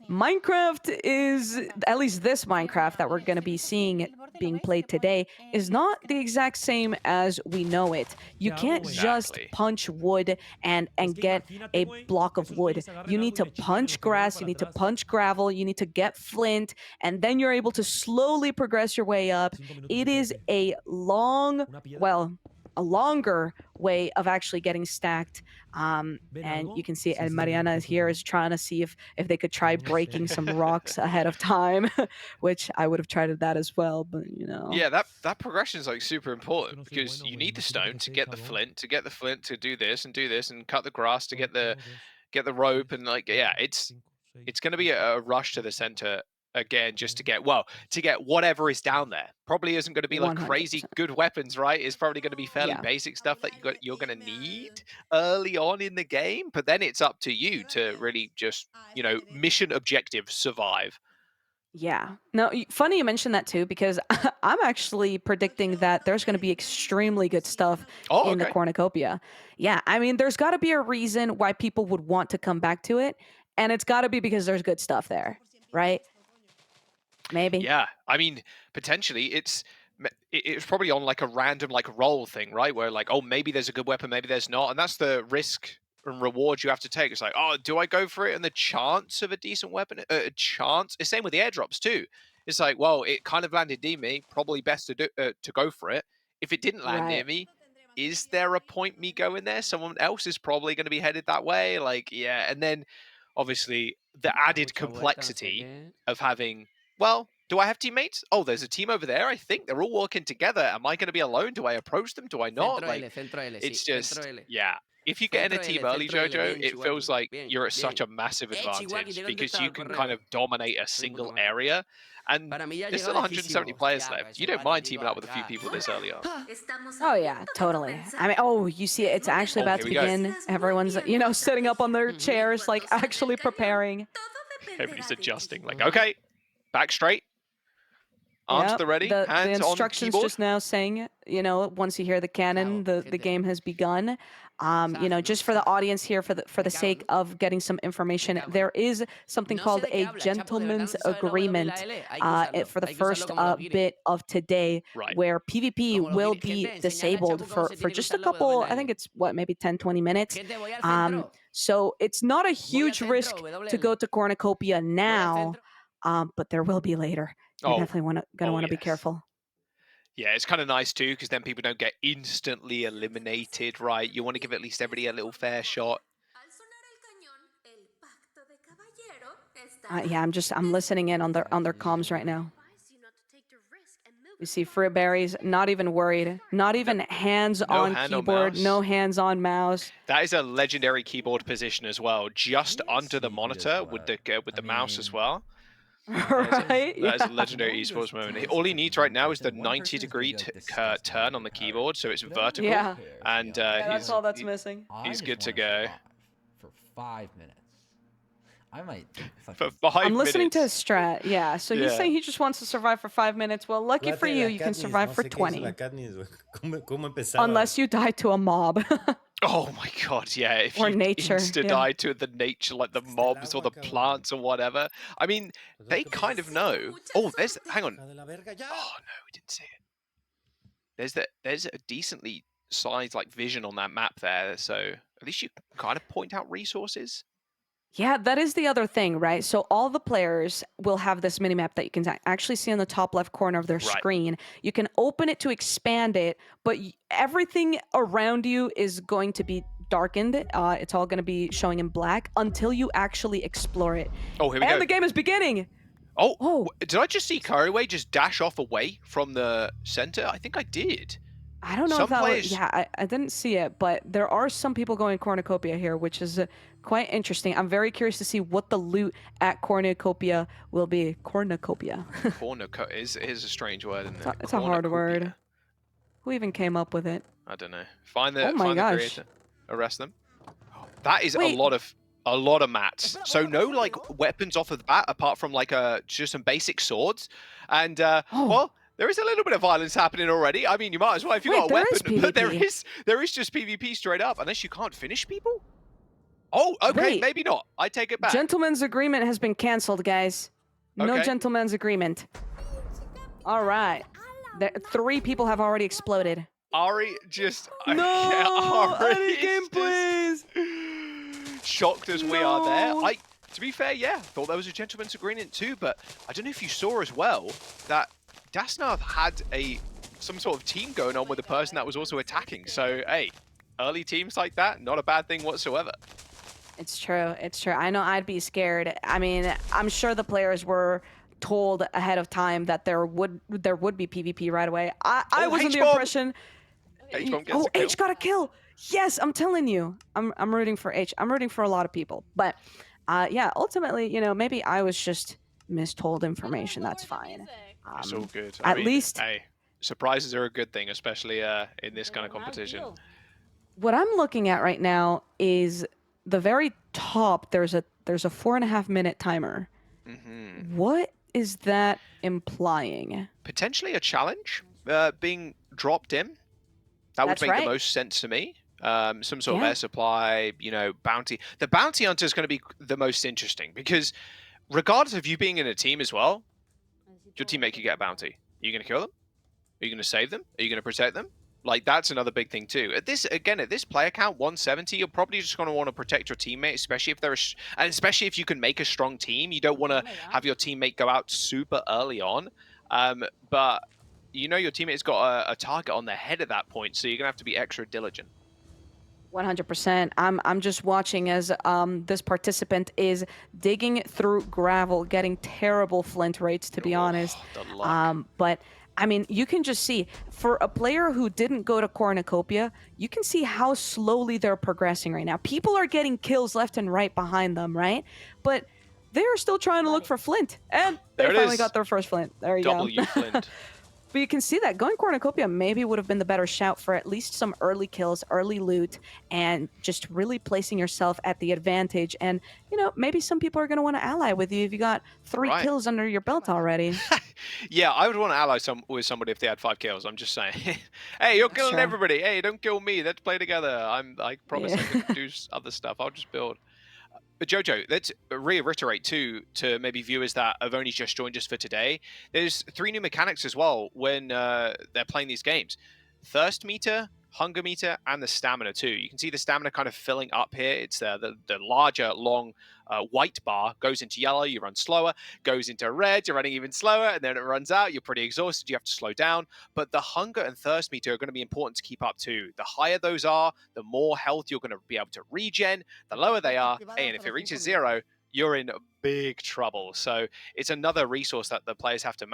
Minecraft is, at least this Minecraft that we're going to be seeing being played today, is not the exact same as we know it. You can't just Exactly. punch wood and get a block of wood. You need to punch grass, you need to punch gravel, you need to get flint, and then you're able to slowly progress your way up. It is a longer way of actually getting stacked. And you can see, and Mariana is here is trying to see if they could try breaking some rocks ahead of time, which I would have tried that as well, but Yeah, that progression is like super important because you need the stone to get the flint, to do this and cut the grass to get the rope and like yeah, it's going to be a rush to the center again just to get whatever is down there. Probably isn't going to be like crazy 100%. good weapons, right? It's probably going to be fairly Yeah. basic stuff that you're going to need early on in the game, but then it's up to you to really just, mission objective survive. Yeah. No, funny you mentioned that too, because I'm actually predicting that there's going to be extremely good stuff Oh, in the okay. cornucopia. Yeah. I mean, there's got to be a reason why people would want to come back to it. And it's got to be because there's good stuff there, right? Maybe. Yeah, I mean, potentially it's probably on like a random like roll thing, right? Where like, oh, maybe there's a good weapon, maybe there's not, and that's the risk and reward you have to take. It's like, oh, do I go for it? And the chance of a decent weapon, a chance. It's same with the airdrops too. It's like, well, it kind of landed near me. Probably best to go for it. If it didn't land near Right. me, is there a point me going there? Someone else is probably going to be headed that way. Like, yeah, and then obviously the added complexity of having well, do I have teammates? Oh, there's a team over there. I think they're all working together. Am I going to be alone? Do I approach them? Do I not? Like, it's just, yeah. If you get in a team early, Jojo, it feels like you're at such a massive advantage because you can kind of dominate a single area. And there's still 170 players left. You don't mind teaming up with a few people this early on. Oh yeah, totally. I mean, oh, you see, it's actually Oh, about here to we go. begin. Everyone's, sitting up on their chairs, like actually preparing. Everybody's adjusting. Like, okay, back straight. Arms to Yep. the ready, The hands on instructions keyboard. just now saying, once you hear the cannon, the game has begun. Just for the audience here, for the sake of getting some information, there is something called a gentleman's agreement for the first bit of today, Right. where PvP will be disabled for just a couple, I think it's what, maybe 10, 20 minutes. So it's not a huge risk to go to Cornucopia now, but there will be later. You're Oh, definitely gonna want to be yes. careful. Yeah, it's kind of nice too, because then people don't get instantly eliminated, right? You want to give at least everybody a little fair shot. Yeah, I'm listening in on their comms right now. You see Berries not even worried, not even hands No on hand on keyboard, mouse. no hands on mouse. That is a legendary keyboard position as well, just under the monitor with the mouse as well. Right? That is a Yeah. legendary esports moment. All he needs right now is the 90-degree turn on the keyboard, so it's vertical, Yeah. and Yeah, that's all that's missing. he's good to go. For 5 minutes. I might For 5 I'm listening to minutes. his strat. Yeah, so he's Yeah. saying he just wants to survive for 5 minutes. Well, lucky for you, you can survive for 20. Unless you die to a mob. Oh my god, yeah. If Or you nature, insta yeah. die to the nature, like the mobs or the plants or whatever. I mean, they kind of know. Oh, hang on. Oh no, we didn't see it. There's a decently sized like vision on that map there, so at least you can kind of point out resources. Yeah, that is the other thing, right? So all the players will have this minimap that you can actually see in the top left corner of their Right. screen. You can open it to expand it, but everything around you is going to be darkened. It's all going to be showing in black until you actually explore it. Oh, here we And go. the game is beginning. Oh, did I just see Curryway just dash off away from the center? I think I did. I don't know Some if that players- was, yeah, I didn't see it, but there are some people going Cornucopia here, which is quite interesting. I'm very curious to see what the loot at Cornucopia will be. Cornucopia. Cornucopia is a strange word, isn't it? It's a hard word. Cornucopia. Who even came up with it? I don't know. Find Oh the my gosh. creator. Arrest them. That is Wait. a lot of mats. So no like weapons off of the bat apart from like just some basic swords. And well, there is a little bit of violence happening already. I mean, you might as well if you Wait, got a there weapon, is but PvP. there is just PvP straight up unless you can't finish people. Oh, okay, Wait. maybe not. I take it back. Gentleman's agreement has been canceled, guys. No Okay. gentleman's agreement. All right. 3 people have already exploded. Ari just No! Ari Any is game, just shocked as we are there. No. To be fair, yeah, thought there was a gentleman's agreement too, but I don't know if you saw as well that Dasnath had some sort of team going on with the person that was also attacking. So hey, early teams like that, not a bad thing whatsoever. It's true. It's true. I know I'd be scared. I mean, I'm sure the players were told ahead of time that there would be PvP right away. I was in the H-bomb. impression. H-bomb gets a kill. H got a kill. Yes, I'm telling you. I'm rooting for H. I'm rooting for a lot of people. But yeah, ultimately, maybe I was just mistold information. That's fine. It's all good. At least- hey, surprises are a good thing, especially in this kind of competition. What I'm looking at right now is the very top. There's a 4.5 minute timer. Mm-hmm. What is that implying? Potentially a challenge being dropped in. That would That's make right. the most sense to me. Some sort of Yeah. air supply, bounty. The bounty hunter is going to be the most interesting because regardless of you being in a team as well, your teammate could get a bounty. Are you going to kill them? Are you going to save them? Are you going to protect them? Like, that's another big thing too. At this player count, 170, you're probably just going to want to protect your teammate, especially if and especially if you can make a strong team. You don't want to have your teammate go out super early on. But your teammate's got a target on their head at that point, so you're going to have to be extra diligent. 100%. I'm just watching as this participant is digging through gravel, getting terrible flint rates, to be honest. The luck. But I mean, you can just see for a player who didn't go to Cornucopia, you can see how slowly they're progressing right now. People are getting kills left and right behind them, right? But they're still trying to look for flint, and they There it finally is. got their first flint. There you W go. Flint. But you can see that going Cornucopia maybe would have been the better shout for at least some early kills, early loot, and just really placing yourself at the advantage. And, maybe some people are going to want to ally with you if you got 3 Right. kills under your belt already. Yeah, I would want to ally with somebody if they had 5 kills. I'm just saying. Hey, you're killing Sure. everybody. Hey, don't kill me. Let's play together. I promise Yeah. I can do other stuff. I'll just build. But Jojo, let's reiterate too to maybe viewers that have only just joined us for today. There's 3 new mechanics as well when they're playing these games: thirst meter, hunger meter, and the stamina too. You can see the stamina kind of filling up here. It's the larger, long white bar goes into yellow, you run slower, goes into red, you're running even slower, and then it runs out, you're pretty exhausted, you have to slow down. But the hunger and thirst meter are going to be important to keep up too. The higher those are, the more health you're going to be able to regen. The lower they are, and if it reaches 0, you're in big trouble. So it's another resource that the players have to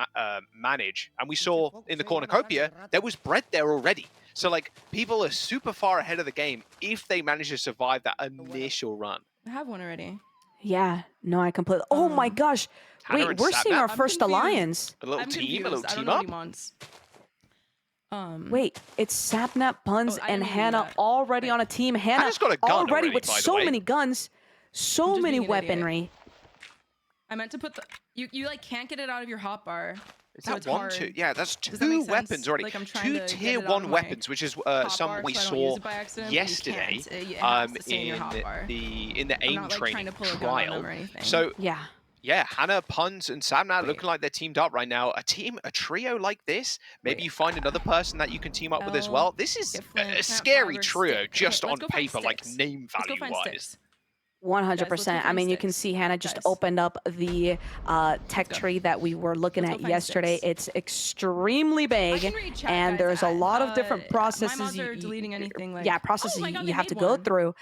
manage. And we saw in the cornucopia, there was bread there already. So like people are super far ahead of the game if they manage to survive that initial run. I have one already. Yeah, no, I completely. Oh my gosh! Hannah Wait, and we're seeing Sapnap? our I'm first confused. alliance. A little I'm team, confused. a little I don't team know what up. he wants. Wait, it's Sapnap, Puns, Oh, I and didn't mean Hannah that. already on a team. Hannah Hannah's got a gun already already, with by the so way. many guns, so just many being an idiot. weaponry. I meant to put the you like can't get it out of your hotbar. Is So that it's one, hard. two? Yeah, that's Does that make 2 sense? weapons already. Like, I'm trying 2 to get tier it out 1 of my weapons, which is some hotbar we so I don't use saw it by accident, but you yesterday can't. It has to stay in your in hotbar. the I'm aim not, like, trying training to pull a gun on trial. them or anything. So Yeah. yeah, Hannah, Puns, and Samnat Wait. looking like they're teamed up right now. A trio like this, maybe Wait. you find another person that you can team up with as L, well. This is get flint, a plant scary fiber, trio stick. just Okay, on let's go find paper, like sticks. name Let's go value find wise. sticks. 100%. I find mean, you can sticks. see Hannah just Guys. opened up the tech Let's go. tree that we were looking Let's go at find yesterday. sticks. It's extremely big, can read chat, and guys. there's a lot of different My processes. mods are deleting anything like. Yeah, processes Oh my God, you they have to made go one. through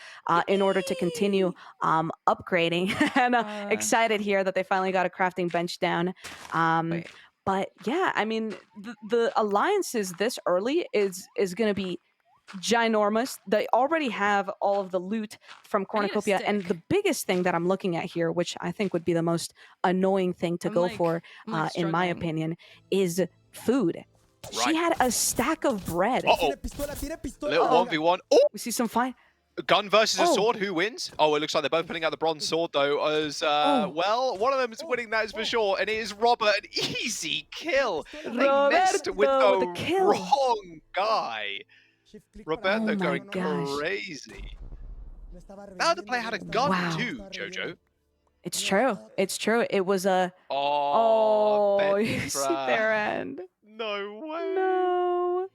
in order to continue upgrading. And excited here that they finally got a crafting bench down. Wait. But yeah, I mean, the alliances this early is going to be ginormous. They already have all of the loot from I need a Cornucopia, and stick. the biggest thing that I'm looking at here, which I think would be the most annoying thing to I'm go like- for, I'm like in my struggling. opinion, is food. She Right. had a stack of bread. Uh-oh. A little 1v1. Oh, We see some fine. gun versus a Oh. sword. Who wins? Oh, it looks like they're both putting out the bronze sword, though, as, well, one of them is winning, that is for sure, and it is Robert. An easy kill. They missed with Roberto, the the kill. wrong guy. Roberto Oh my going gosh. crazy. The other player had a gun Wow. too, Jojo. It's true. It's true. It was a. Oh, Oh, you see Petra. their end. No way. No.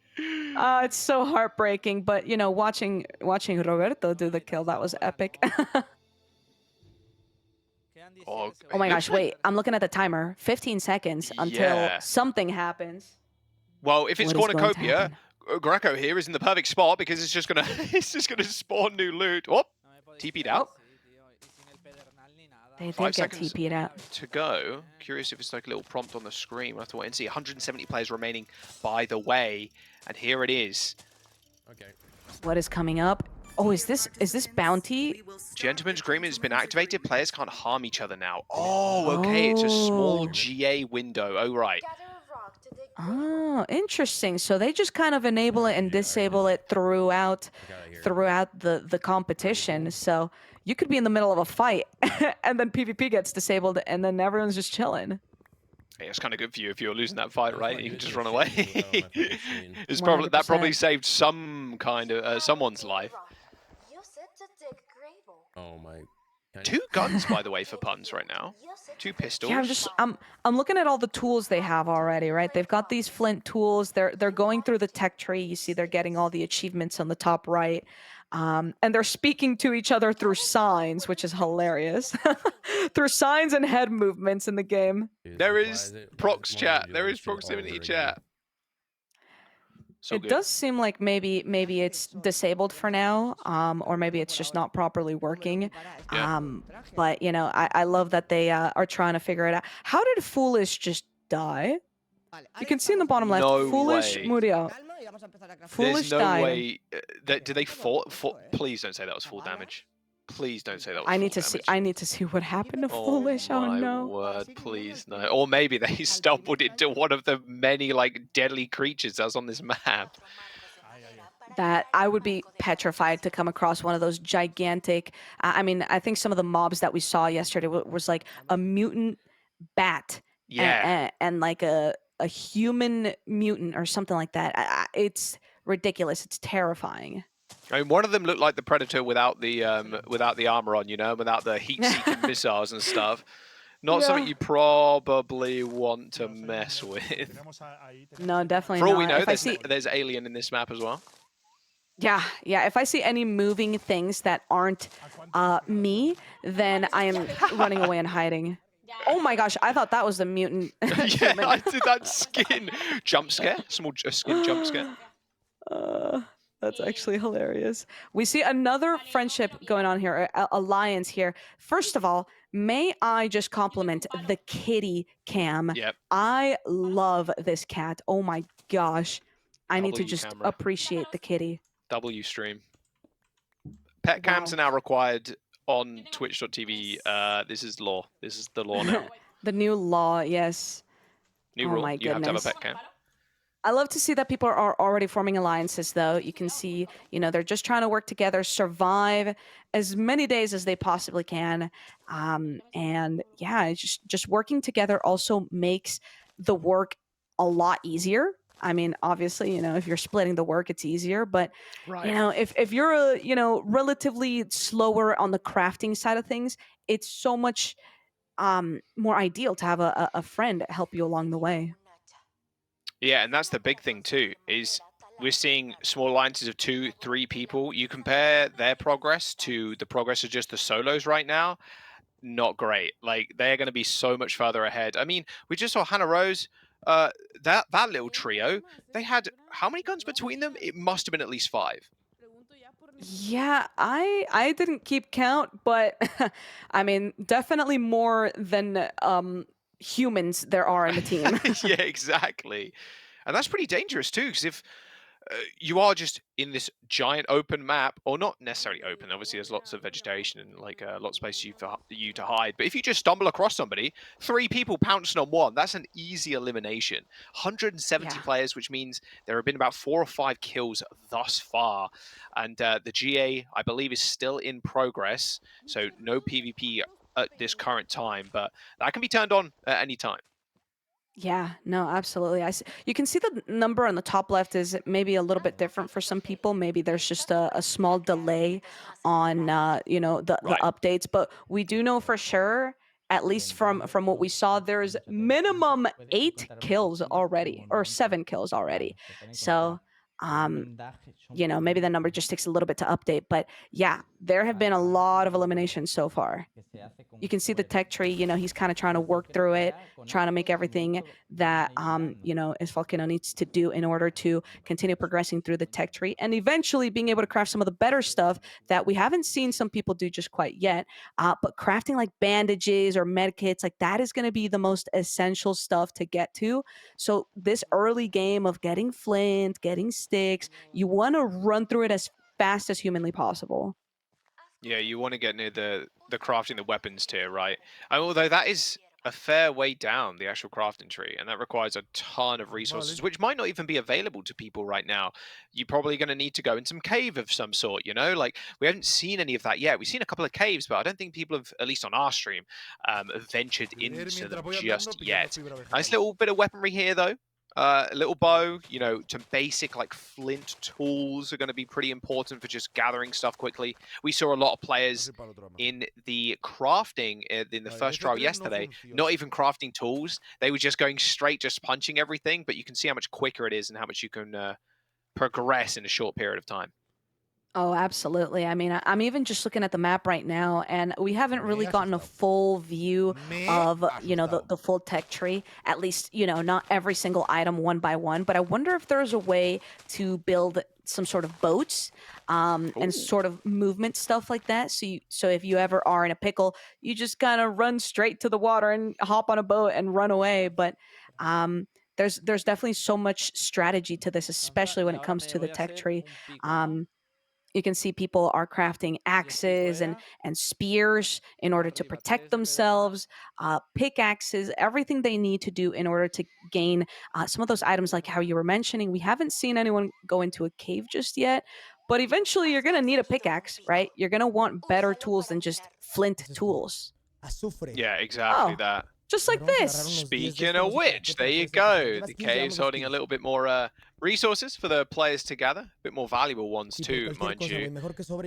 It's so heartbreaking, but you know, watching Roberto do the kill, that was epic. Oh, Oh my it looks gosh, like- wait. I'm looking at the timer. 15 seconds until Yeah. something happens. Well, if it's What is going to cornucopia, happen? Greco here is in the perfect spot because it's just gonna spawn new loot. Oh, TP'd out. They 5 did get seconds. TP'd out. To go. Curious if it's like a little prompt on the screen. We'll have to wait and see. 170 players remaining, by the way. And here it is. Okay. What is coming up? Oh, is this bounty? Gentleman's Agreement has been activated. Players can't harm each other now. Oh, okay. It's a small Oh. GA window. Oh, right. Oh, interesting. So they just kind of enable it and disable it throughout the competition. So you could be in the middle of a fight and then PvP gets disabled and then everyone's just chilling. Hey, it's kind of good for you if you're losing that fight, right? You can just run away. It's 100%. that probably saved some kind of someone's life. Oh my. 2 guns, by the way, for Puns right now. 2 pistols. Yeah, I'm looking at all the tools they have already, right? They've got these flint tools. They're going through the tech tree. You see they're getting all the achievements on the top right. And they're speaking to each other through signs, which is hilarious. Through signs and head movements in the game. There is prox chat. There is proximity chat. So It good. does seem like maybe it's disabled for now, or maybe it's just not properly working. Yeah. But you know, I love that they are trying to figure it out. How did Foolish just die? You can see in the bottom left, No Foolish way. Muriel. Foolish There's no died. way. Did they fall? Please don't say that was full damage. Please don't say that was I need full to see. damage. I need to see what happened to Foolish. Oh my no. word, please no. Or maybe they stumbled into one of the many like deadly creatures that's on this map. That I would be petrified to come across one of those gigantic. I mean, I think some of the mobs that we saw yesterday was like a mutant bat Yeah. and like a human mutant or something like that. It's ridiculous. It's terrifying. I mean, one of them looked like the Predator without the armor on, you know, without the heat-seeking missiles and stuff. Not something Yeah. you probably want to mess with. No, definitely For all we not. know, If I see, there's alien in this map as well. yeah, yeah, if I see any moving things that aren't me, then I am running away and hiding. Oh my gosh, I thought that was the mutant Yeah, human. I did that skin jump scare, small skin jump scare. Uh, that's actually hilarious. We see another friendship going on here, alliance here. First of all, may I just compliment the kitty cam? Yep, I love this cat. Oh my gosh. I need to W just camera, appreciate the kitty. W stream. Pet cams Wow. are now required on Twitch.tv. This is law. This is the law now. The new law, yes. New Oh rule: my you have to have a goodness. pet cam. I love to see that people are already forming alliances, though. You can see, they're just trying to work together, survive as many days as they possibly can. And yeah, it's just working together also makes the work a lot easier. I mean, obviously, if you're splitting the work, it's easier. But Right. if you're relatively slower on the crafting side of things, it's so much more ideal to have a friend help you along the way. Yeah, and that's the big thing too, is we're seeing small alliances of 2, 3 people. You compare their progress to the progress of just the solos right now, not great. Like, they're going to be so much further ahead. I mean, we just saw Hannah Rose, that little trio, they had how many guns between them? It must have been at least 5. Yeah, I didn't keep count, but I mean, definitely more than humans there are in the team. Yeah, exactly. And that's pretty dangerous too, because if you are just in this giant open map, or not necessarily open. Obviously, there's lots of vegetation and like lots of space for you to hide. But if you just stumble across somebody, 3 people pouncing on one, that's an easy elimination. 170 Yeah. players, which means there have been about 4 or 5 kills thus far. And the GA, I believe, is still in progress, so no PvP at this current time. But that can be turned on at any time. Yeah, no, absolutely. You can see the number on the top left is maybe a little bit different for some people. Maybe there's just a small delay on the Right. updates, but we do know for sure, at least from what we saw, there's minimum 8 kills already or 7 kills already. So um maybe the number just takes a little bit to update, but yeah, there have been a lot of eliminations so far. You can see the tech tree, he's kind of trying to work through it, trying to make everything that is Volcano needs to do in order to continue progressing through the tech tree and eventually being able to craft some of the better stuff that we haven't seen some people do just quite yet. But crafting like bandages or med kits, like that is going to be the most essential stuff to get to. So this early game of getting flint, getting sticks, you want to run through it as fast as humanly possible. Yeah, you want to get near the crafting the weapons tier, right? And although that is a fair way down the actual crafting tree, and that requires a ton of resources, which might not even be available to people right now. You're probably going to need to go in some cave of some sort, you know? Like, we haven't seen any of that yet. We've seen a couple of caves, but I don't think people have, at least on our stream, ventured into them just yet. Nice little bit of weaponry here, though. A little bow, some basic like flint tools are going to be pretty important for just gathering stuff quickly. We saw a lot of players in the crafting in the first trial yesterday, not even crafting tools. They were just going straight, just punching everything. But you can see how much quicker it is and how much you can progress in a short period of time. Oh, absolutely. I mean, I'm even just looking at the map right now, and we haven't really gotten a full view of, the full tech tree. At least, not every single item one by one. But I wonder if there's a way to build some sort of boats and sort of movement stuff like that. So if you ever are in a pickle, you just kind of run straight to the water and hop on a boat and run away. But there's definitely so much strategy to this, especially when it comes to the tech tree. You can see people are crafting axes and spears in order to protect themselves, pickaxes, everything they need to do in order to gain some of those items, like how you were mentioning. We haven't seen anyone go into a cave just yet, but eventually you're going to need a pickaxe, right? You're going to want better tools than just flint tools. Yeah, exactly Oh, that. Just like this. Speaking of which, there you go. The cave's holding a little bit more resources for the players to gather. A bit more valuable ones too, mind you.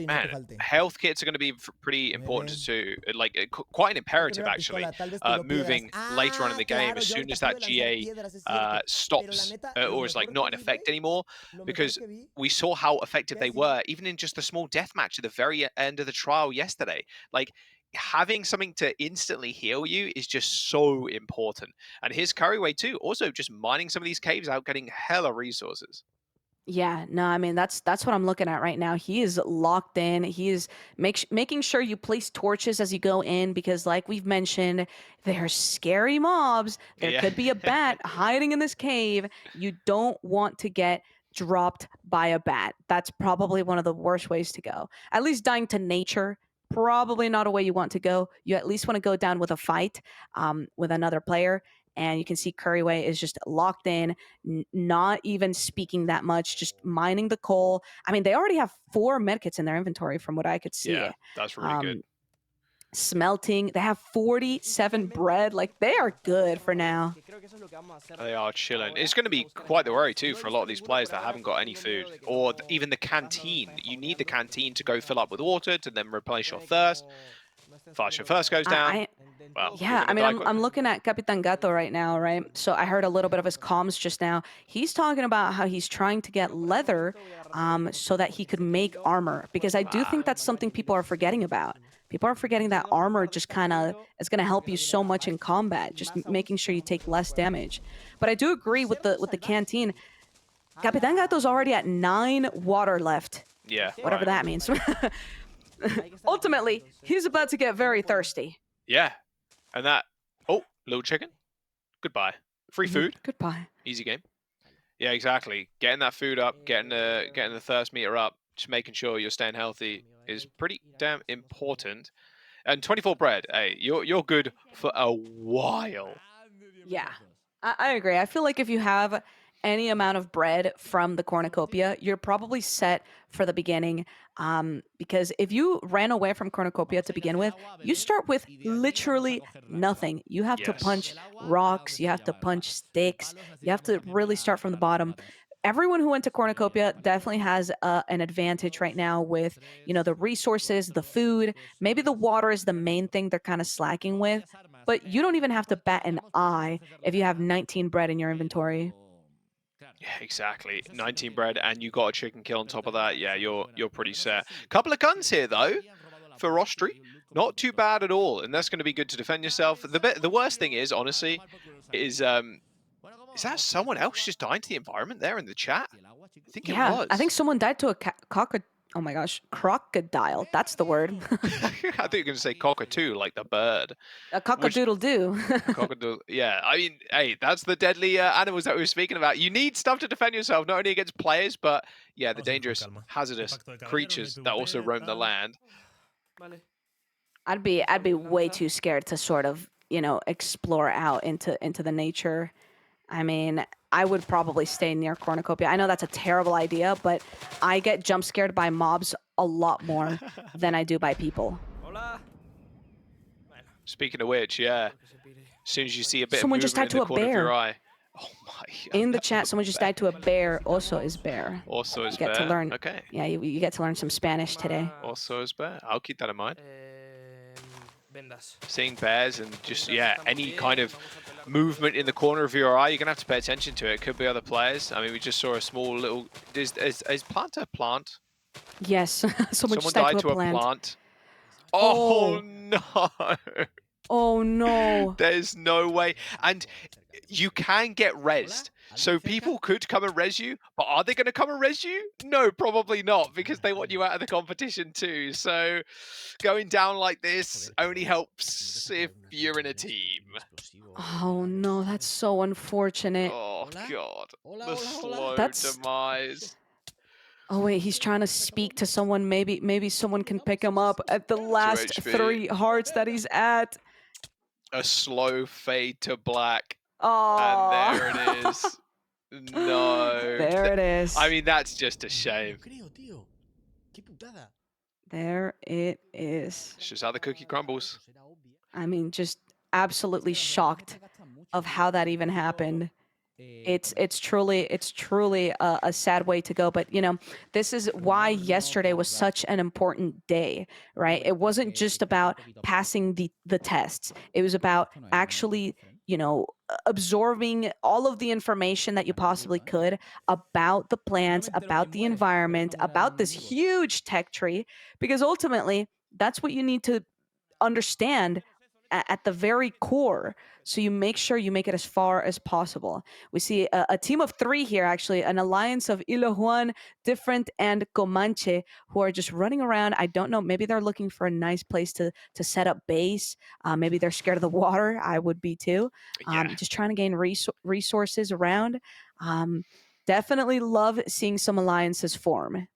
Man, health kits are going to be pretty important too. Like quite an imperative actually. Moving later on in the game, as soon as that GA stops or is like not in effect anymore, because we saw how effective they were even in just the small death match at the very end of the trial yesterday. Like having something to instantly heal you is just so important. And here's Curryway too, also just mining some of these caves out, getting hella resources. Yeah, no, I mean that's what I'm looking at right now. He is locked in. He is making sure you place torches as you go in because, like we've mentioned, they're scary mobs. There Yeah. could be a bat hiding in this cave. You don't want to get dropped by a bat. That's probably one of the worst ways to go. At least dying to nature, probably not a way you want to go. You at least want to go down with a fight with another player. And you can see Curryway is just locked in, not even speaking that much, just mining the coal. I mean, they already have 4 medkits in their inventory from what I could see. Yeah, that's really good. Smelting. They have 47 bread. Like, they are good for now. They are chilling. It's going to be quite the worry too for a lot of these players that haven't got any food, or even the canteen. You need the canteen to go fill up with water to then replace your thirst. Fast your thirst goes down. Well, Yeah, I mean, I'm looking at Capitan Gato right now, right? So I heard a little bit of his comms just now. He's talking about how he's trying to get leather so that he could make armor, because I do think that's something people are forgetting about. People are forgetting that armor just kind of is going to help you so much in combat, just making sure you take less damage. But I do agree with the canteen. Capitan Gato's already at 9 water left. Yeah. Whatever that means. Ultimately, he's about to get very thirsty. Yeah. And that, oh, little chicken. Goodbye. Free food. Goodbye. Easy game. Yeah, exactly. Getting that food up, getting the thirst meter up, just making sure you're staying healthy is pretty damn important. And 24 bread, hey, you're good for a while. Yeah, I agree. I feel like if you have any amount of bread from the cornucopia, you're probably set for the beginning. Because if you ran away from cornucopia to begin with, you start with literally nothing. You have to punch rocks, you have to punch sticks, you have to really start from the bottom. Everyone who went to cornucopia definitely has an advantage right now with, the resources, the food. Maybe the water is the main thing they're kind of slacking with, but you don't even have to bat an eye if you have 19 bread in your inventory. Yeah, exactly. 19 bread, and you got a chicken kill on top of that. Yeah, you're pretty set. Couple of guns here though, for Rostri. Not too bad at all, and that's going to be good to defend yourself. The worst thing is, honestly, is that someone else just dying to the environment there in the chat? I think it was. I think someone died to a oh my gosh, crocodile. That's the word. I thought you were going to say cockatoo, like the bird. A cockadoodle-doo. Cockadoodle. Yeah, I mean, hey, that's the deadly animals that we were speaking about. You need stuff to defend yourself, not only against players, but yeah, the dangerous, hazardous creatures that also roam the land. I'd be way too scared to sort of, explore out into the nature. I mean, I would probably stay near cornucopia. I know that's a terrible idea, but I get jump scared by mobs a lot more than I do by people. Speaking of which, yeah, as soon as you see a bit Someone of just movement died in the to a corner of bear. your eye. Oh my. In the chat, someone just died to a bear. Also is bear. Also is You get bear. to learn. Okay. Yeah, you get to learn some Spanish today. Also is bear. I'll keep that in mind. Seeing bears and just, yeah, any kind of movement in the corner of your eye, you're going to have to pay attention to it. Could be other players. I mean, we just saw a small little... Is plant a plant? Yes. Someone just died died to a plant. Oh, no. Oh, no. There's no way. And you can get rezzed. So people could come and res you, but are they going to come and res you? No, probably not, because they want you out of the competition too. So going down like this only helps if you're in a team. Oh, no, that's so unfortunate. Oh, God. The slow That's- demise. Oh, wait, he's trying to speak to someone. Maybe someone can pick him up at the last HP. 3 hearts that he's at. A slow fade to black. Oh. And there it is. No. There it is. I mean, that's just a shame. There it is. It's just how the cookie crumbles. I mean, just absolutely shocked of how that even happened. It's truly a sad way to go, but this is why yesterday was such an important day, right? It wasn't just about passing the tests. It was about actually absorbing all of the information that you possibly could about the plants, about the environment, about this huge tech tree, because ultimately that's what you need to understand at the core core. So you make sure you make it as far as possible. We see a team of three here, actually, an alliance of Ilojuan, Different, and Comanche, who are just running around. I don't know. Maybe they're looking for a nice place to set up base. Maybe they're scared of the water. I would be too. Yeah. Just trying to gain resources around. Definitely love seeing some alliances form.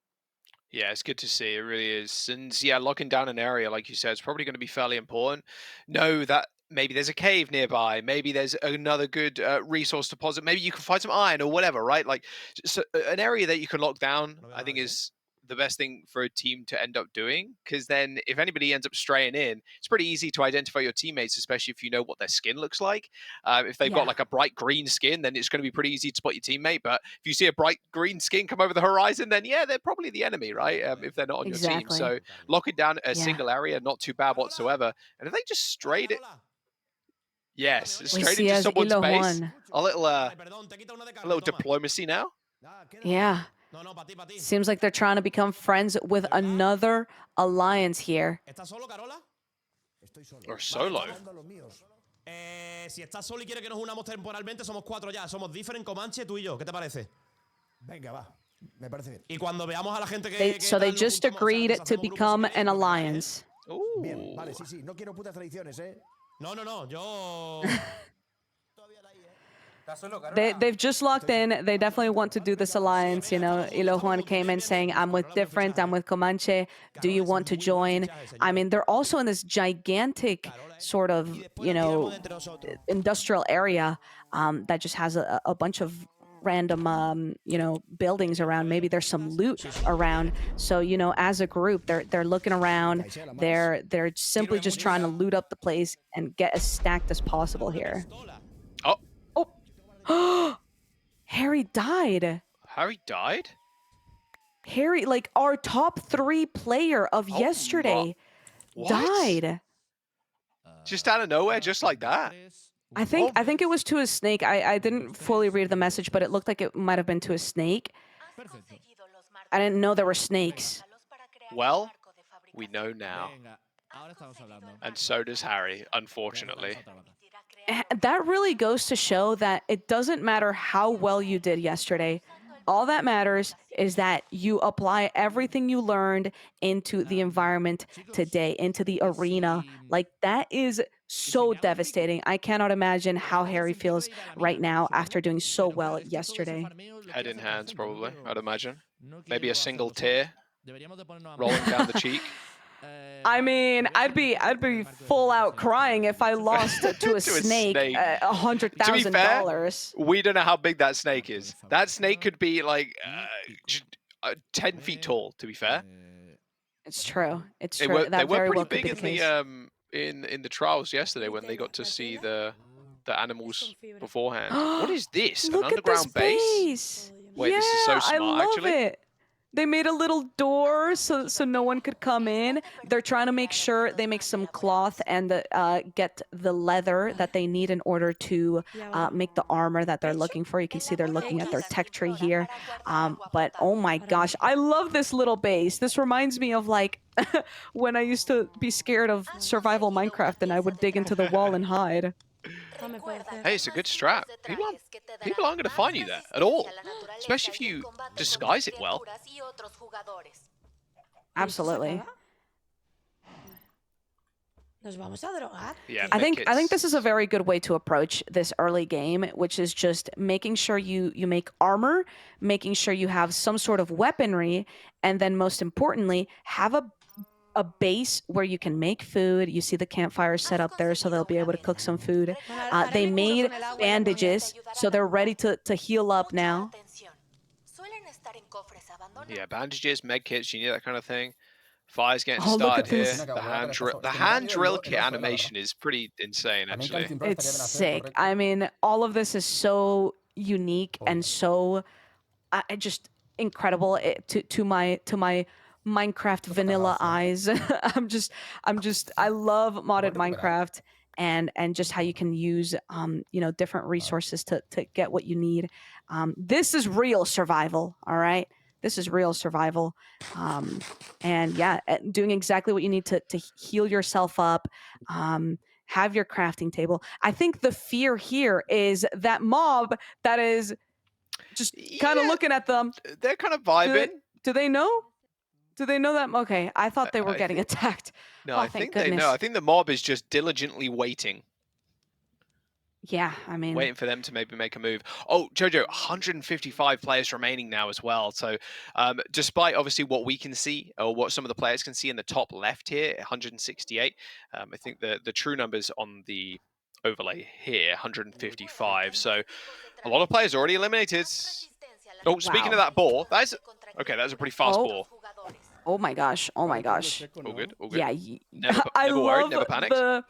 Yeah, it's good to see. It really is. And yeah, locking down an area, like you said, is probably going to be fairly important. Know that maybe there's a cave nearby. Maybe there's another good resource deposit. Maybe you can find some iron or whatever, right? Like so an area that you can lock down, I think is the best thing for a team to end up doing. Because then if anybody ends up straying in, it's pretty easy to identify your teammates, especially if you know what their skin looks like. If they've got Yeah. like a bright green skin, then it's going to be pretty easy to spot your teammate. But if you see a bright green skin come over the horizon, then yeah, they're probably the enemy, right? If they're not on your team. Exactly. So locking down a Yeah. single area, not too bad whatsoever. And if they just strayed it, yes, We straight see into as someone's base, Ilojuan. a little diplomacy now, Yeah. Seems like they're trying to become friends with another alliance here. or solo. Si estás solo y quieres que nos unamos temporalmente, somos 4 ya. Somos Different, Comanche, tú y yo. ¿Qué te parece? Venga, va. Me parece bien. Y cuando veamos a la gente So they just agreed to become an alliance. Bien, vale, Ooh. sí. No quiero putas tradiciones, ¿eh? No, yo... They've just locked in. They definitely want to do this alliance. Ilojuan came in saying, I'm with Different, I'm with Comanche. Do you want to join? I mean, they're also in this gigantic sort of, industrial area that just has a bunch of random buildings around. Maybe there's some loot around. So as a group, they're looking around. They're simply just trying to loot up the place and get as stacked as possible here. Oh, Harry died. Harry died? Harry, like our top 3 player of Oh, yesterday, What? died. Just out of nowhere, just like that? I think it was to a snake. I didn't fully read the message, but it looked like it might have been to a snake. I didn't know there were snakes. Well, we know now. And so does Harry, unfortunately. That really goes to show that it doesn't matter how well you did yesterday. All that matters is that you apply everything you learned into the environment today, into the arena. Like, that is so devastating. I cannot imagine how Harry feels right now after doing so well yesterday. Head in hands, probably, I'd imagine. Maybe a single tear rolling down the cheek. I mean, I'd be full out crying if I lost to a To a snake snake. $100,000. We don't know how big that snake is. That snake could be like 10 feet tall, to be fair. It's true. It's They true. were, That they were very pretty well could big be in the case. in the trials yesterday when they got to see the animals beforehand. What is this? Look An at this underground base? base. Wait, yeah, this is so I smart, love actually. it. They made a little door so no one could come in. They're trying to make sure they make some cloth and get the leather that they need in order to make the armor that they're looking for. You can see they're looking at their tech tree here. But oh my gosh, I love this little base. This reminds me of like when I used to be scared of survival Minecraft and I would dig into the wall and hide. Hey, it's a good strat. People aren't going to find you there at all, especially if you disguise it well. Absolutely. Yeah, I think this is a very good way to approach this early game, which is just making sure you make armor, making sure you have some sort of weaponry, and then most importantly, have a base where you can make food. You see the campfire set up there, so they'll be able to cook some food. They made bandages, so they're ready to heal up now. Yeah, bandages, med kits, you need that kind of thing. Fire's getting Oh, look at started here. this. The hand drill kit animation is pretty insane, actually. It's sick. I mean, all of this is so unique and so just incredible to my Minecraft vanilla eyes. I love modded Minecraft and just how you can use different resources to get what you need. This is real survival, all right? This is real survival. And yeah, doing exactly what you need to heal yourself up. Have your crafting table. I think the fear here is that mob that is just kind of Yeah, looking at them. they're kind of Do they, vibing. do they know? Do they know that? Okay, I thought they were I getting think attacked. no, Oh, I thank think they know. goodness. I think the mob is just diligently waiting Yeah, I mean, for them to maybe make a move. Oh, Jojo, 155 players remaining now as well. So, despite obviously what we can see or what some of the players can see in the top left here, 168. I think the true numbers on the overlay here, 155. So, a lot of players already eliminated. Oh, speaking of wow. that ball, that's okay. That's a pretty fast Oh, ball. oh my gosh. Oh my gosh. All good. All good. Yeah, I Never worried. love Never panicked. the.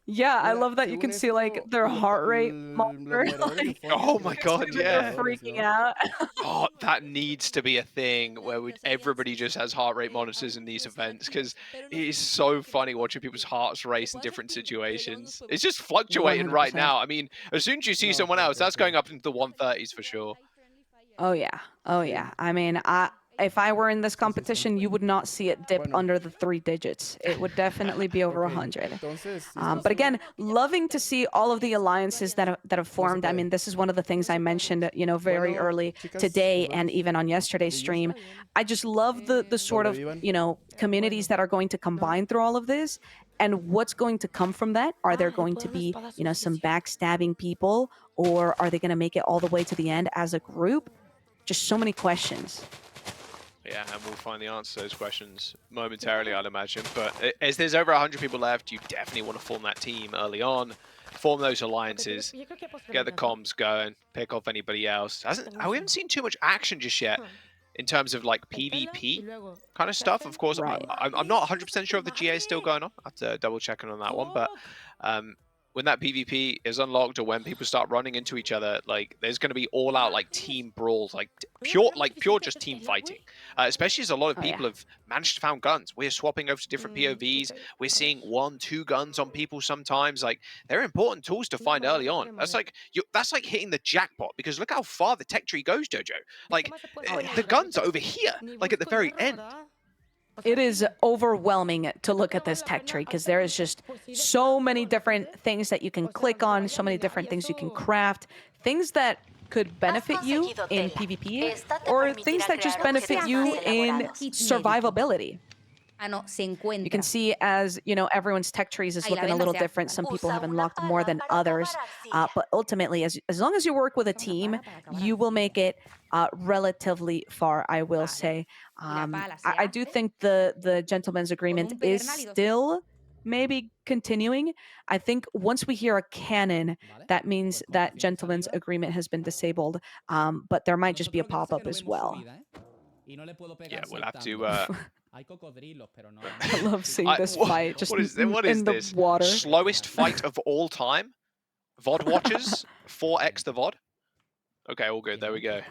Yeah, I love that you can see like their heart rate monitor. Like, Oh my god, they're yeah. freaking out. Oh, that needs to be a thing where everybody just has heart rate monitors in these events because it is so funny watching people's hearts race in different situations. It's just fluctuating right 100%. now. I mean, as soon as you see someone else, that's going up into the 130s for sure. Oh yeah. Oh yeah. I mean, if I were in this competition, you would not see it dip under the 3 digits. It would definitely be over 100. But again, loving to see all of the alliances that have formed. I mean, this is one of the things I mentioned, very early today and even on yesterday's stream. I just love the sort of, communities that are going to combine through all of this. And what's going to come from that? Are there going to be, some backstabbing people, or are they going to make it all the way to the end as a group? Just so many questions. Yeah, and we'll find the answer to those questions momentarily, I'd imagine. But as there's over 100 people left, you definitely want to form that team early on, form those alliances, get the comms going, pick off anybody else. We haven't seen too much action just yet in terms of like PvP kind of stuff. Of course, Right. I'm not 100% sure if the GA is still going on. I have to double check on that one, but when that PvP is unlocked or when people start running into each other, like there's going to be all out like team brawls, like pure just team fighting. Especially as a lot of people have managed to found guns. We're swapping over to different POVs. We're seeing 1, 2 guns on people sometimes. Like they're important tools to find early on. That's like hitting the jackpot because look how far the tech tree goes, Jojo. Like the guns are over here, like at the very end. It is overwhelming to look at this tech tree because there is just so many different things that you can click on, so many different things you can craft, things that could benefit you in PvP, or things that just benefit you in survivability. You can see as, everyone's tech trees is looking a little different. Some people have unlocked more than others. But ultimately, as long as you work with a team, you will make it relatively far, I will say. I do think the gentleman's agreement is still maybe continuing. I think once we hear a cannon, that means that gentleman's agreement has been disabled. But there might just be a pop-up as well. Yeah, we'll have to... I love seeing this fight just what is in the this? water. Slowest fight of all time? VOD watchers? 4x the VOD? Okay, all good. There we go.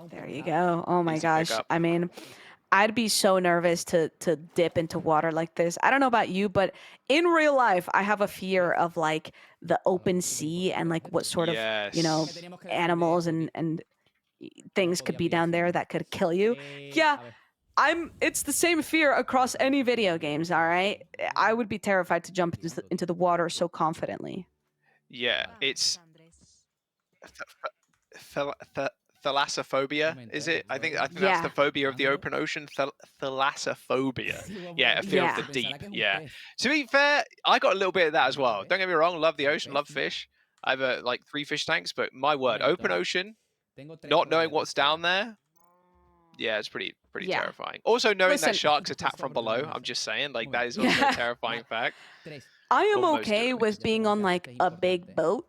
There you go. Oh my Easy gosh. pickup. I mean, I'd be so nervous to dip into water like this. I don't know about you, but in real life, I have a fear of like the open sea and like what sort of, animals and things could be down there that could kill you. Yeah, it's the same fear across any video games, all right? I would be terrified to jump into the water so confidently. Yeah, it's thalassophobia, is it? I think that's the phobia of the open ocean. Thalassophobia. Yeah, a fear of the deep. Yeah. To be fair, I got a little bit of that as well. Don't get me wrong, love the ocean, love fish. I have like 3 fish tanks, but my word, open ocean, not knowing what's down there. Yeah, it's pretty terrifying. Also knowing that sharks attack from below, I'm just saying, like that is also a terrifying fact. I am Almost okay with being on like a big boat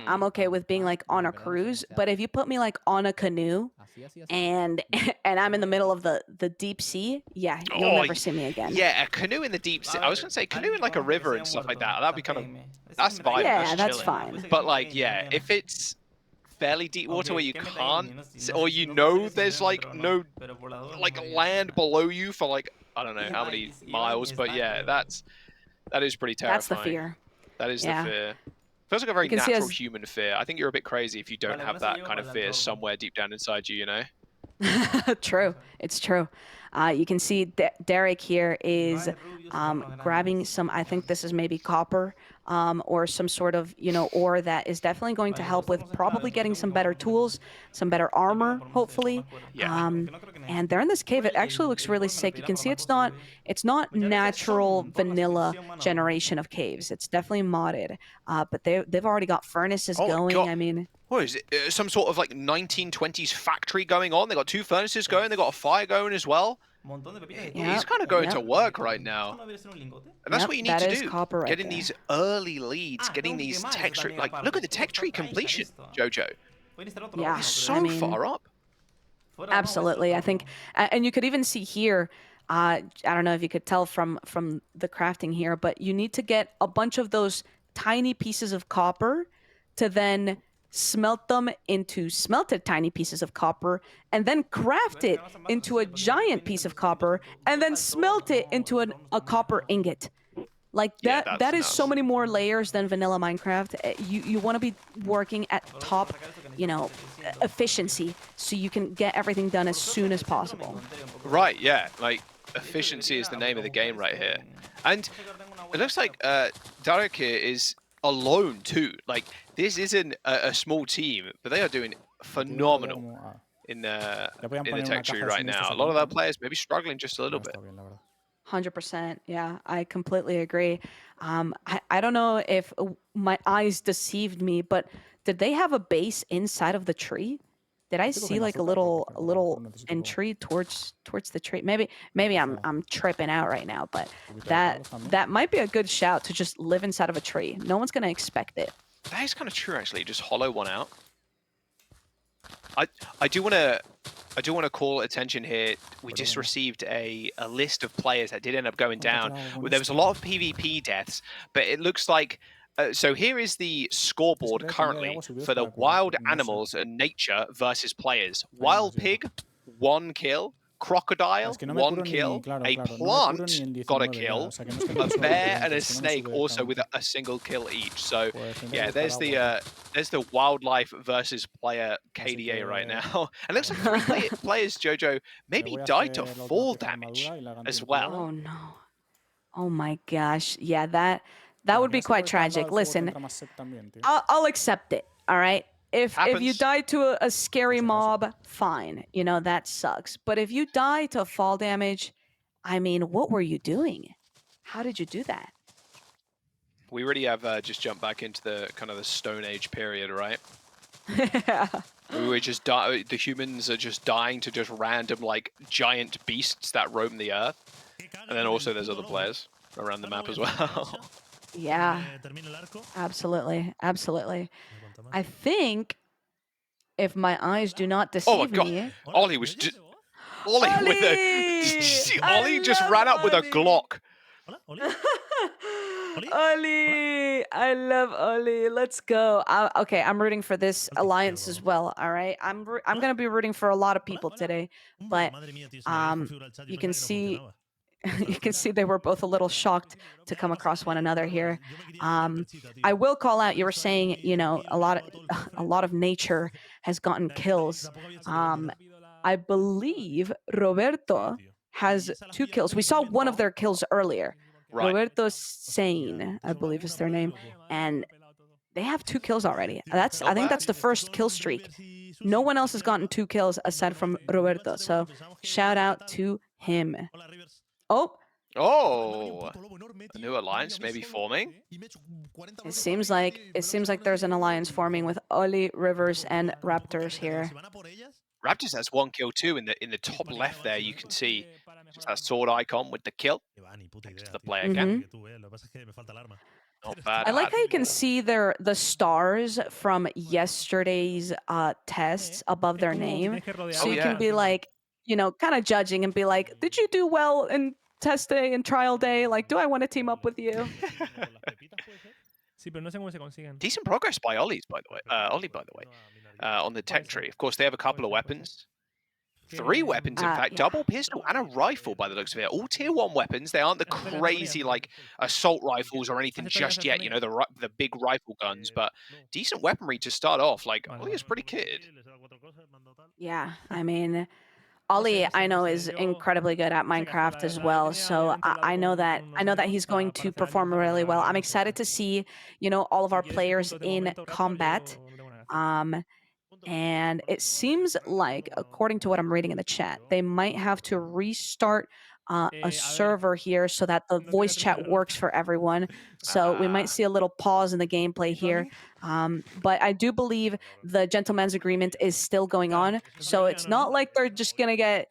I'm okay with being like on a cruise, but if you put me like on a canoe and and I'm in the middle of the deep sea, yeah, you'll Oh, never see me again. yeah, a canoe in the deep sea. I was gonna say canoe in like a river and stuff like that. That'd be kind of that's vibing. That's Yeah, that's chilling. fine. But like, yeah, if it's fairly deep water where you can't, or you know there's like no like land below you for like I don't know how many miles, but yeah, that is pretty That's the terrifying. fear. That is the Yeah. fear. Feels like a very You can see natural us. human fear. I think you're a bit crazy if you don't have that kind of fear somewhere deep down inside you, you know? True. It's true. You can see Derek here is grabbing some, I think this is maybe copper or some sort of, ore that is definitely going to help with probably getting some better tools, some better armor, hopefully. Yeah. And they're in this cave. It actually looks really sick. You can see it's not natural vanilla generation of caves. It's definitely modded. But they've already got furnaces Oh my going. god. I mean, What is it? Some sort of like 1920s factory going on? They got 2 furnaces going. They got a fire going as well. He's kind of going to work right now. And that's what you need that to is do. copper right Getting there. these early leads, getting these tech tree. Like, look at the tech tree completion, Jojo. Yeah, He's so I mean, far up. absolutely. I think, and you could even see here. I don't know if you could tell from the crafting here, but you need to get a bunch of those tiny pieces of copper to then smelt them into smelted tiny pieces of copper, and then craft it into a giant piece of copper, and then smelt it into a copper ingot. Like Yeah, that is so nuts. many more layers than vanilla Minecraft. You want to be working at top, efficiency so you can get everything done as soon as possible. Right, yeah. Like, efficiency is the name of the game right here. And it looks like Derek here is alone too. Like, this isn't a small team, but they are doing phenomenal in the tech tree right now. A lot of their players maybe struggling just a little bit. 100%. Yeah, I completely agree. I don't know if my eyes deceived me, but did they have a base inside of the tree? Did I see like a little entry towards the tree? Maybe I'm tripping out right now, but that might be a good shout to just live inside of a tree. No one's gonna expect it. That is kind of true, actually. Just hollow one out. I do want to call attention here. We just received a list of players that did end up going down. There was a lot of PvP deaths, but it looks like so here is the scoreboard currently for the wild animals and nature versus players. Wild pig, 1 kill. Crocodile, 1 kill. A plant got a kill. A bear and a snake also with a single kill each. So yeah, there's the wildlife versus player KDA right now. And it looks like 3 players, Jojo, maybe died to fall damage as well. Oh no. Oh my gosh. Yeah, that would be quite tragic. Listen, I'll accept it. All right. If you Happens. die to a scary mob, fine. That sucks. But if you die to fall damage, I mean, what were you doing? How did you do that? We really have just jumped back into the kind of the Stone Age period, right? Yeah. We were just the humans are just dying to just random like giant beasts that roam the earth, and then also there's other players around the map as well. Yeah. Absolutely. Absolutely. I think if my eyes do not Oh my deceive god, me. Ollie was just Ollie with a. Did you see Ollie just ran up with a Glock? Ollie, I love Ollie. Let's go. Okay, I'm rooting for this alliance as well. All right, I'm gonna be rooting for a lot of people today, but you can see. You can see they were both a little shocked to come across one another here. I will call out. You were saying, a lot of nature has gotten kills. I believe Roberto has 2 kills. We saw one of their kills earlier. Right. Roberto Sane, I believe is their name, and they have 2 kills already. I think that's the first kill streak. No one else has gotten 2 kills aside from Roberto. So shout out to him. Oh, A new alliance maybe forming. it seems like there's an alliance forming with Oli, Rivers, and Raptors here. Raptors has 1 kill too in the top left there. You can see just that sword icon with the kill next to the player cam. Not bad I like at how you can all. see the stars from yesterday's tests above their name. So Oh you can yeah. be like, kind of judging and be like, did you do well in test day and trial day? Like, do I want to team up with you? Decent progress by Ollie's, by the way. Ollie, by the way, on the tech tree. Of course, they have a couple of weapons. 3 weapons, in fact, Yeah. double pistol and a rifle by the looks of it. All tier 1 weapons. They aren't the crazy like assault rifles or anything just yet, you know, the big rifle guns, but decent weaponry to start off. Like Ollie is pretty kitted. Yeah. I mean, Ollie, I know, is incredibly good at Minecraft as well. So I know that he's going to perform really well. I'm excited to see, all of our players in combat. Um, And it seems like, according to what I'm reading in the chat, they might have to restart a server here so that the voice chat works for everyone. So we might Ah, see a little pause in the gameplay here. But I do believe the gentleman's agreement is still going on. So it's not like they're just going to get,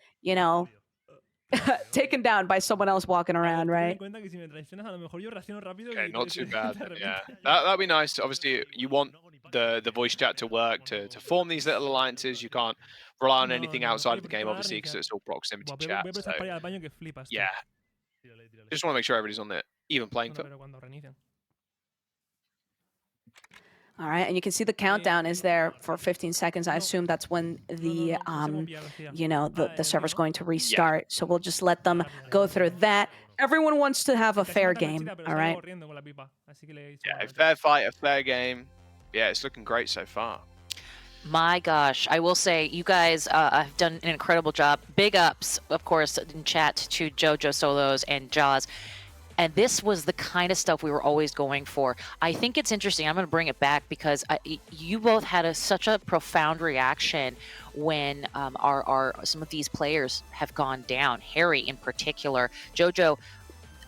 taken down by someone else walking around, right? okay, not too bad then, yeah. That'd be nice. Obviously, you want the voice chat to work to form these little alliances. You can't rely on anything outside of the game, obviously, because it's all proximity chat. So yeah, just want to make sure everybody's on the even playing field. All right, and you can see the countdown is there for 15 seconds. I assume that's when the server's going to restart. So we'll just let them go through that. Everyone wants to have a fair game, all right? Yeah, a fair fight, a fair game. Yeah, it's looking great so far. My gosh, I will say you guys have done an incredible job. Big ups, of course, in chat to JoJo Solos and Jaws. And this was the kind of stuff we were always going for. I think it's interesting. I'm going to bring it back because you both had such a profound reaction when some of these players have gone down. Harry in particular, JoJo,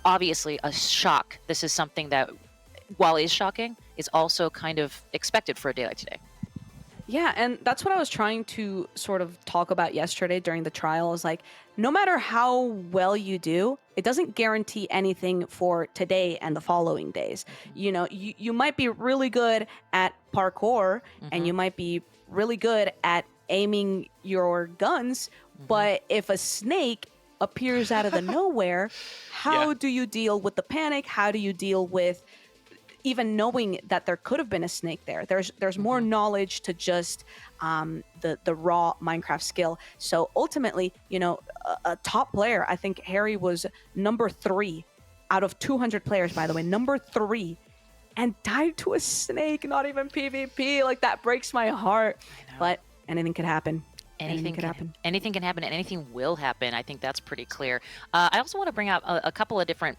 obviously a shock. This is something that, while is shocking, is also kind of expected for a day like today. Yeah, and that's what I was trying to sort of talk about yesterday during the trial is like, no matter how well you do, it doesn't guarantee anything for today and the following days. You might be really good at parkour and you might be really good at aiming your guns, but if a snake appears out of the nowhere, how do you deal with the panic? How do you deal with even knowing that there could have been a snake there? There's more knowledge to just the raw Minecraft skill. So ultimately, a top player, I think Harry was number 3 out of 200 players, by the way, number 3, and died to a snake, not even PvP. Like, that breaks my heart. But anything could happen. Anything can happen. Anything can happen, and anything will happen. I think that's pretty clear. I also want to bring out a couple of different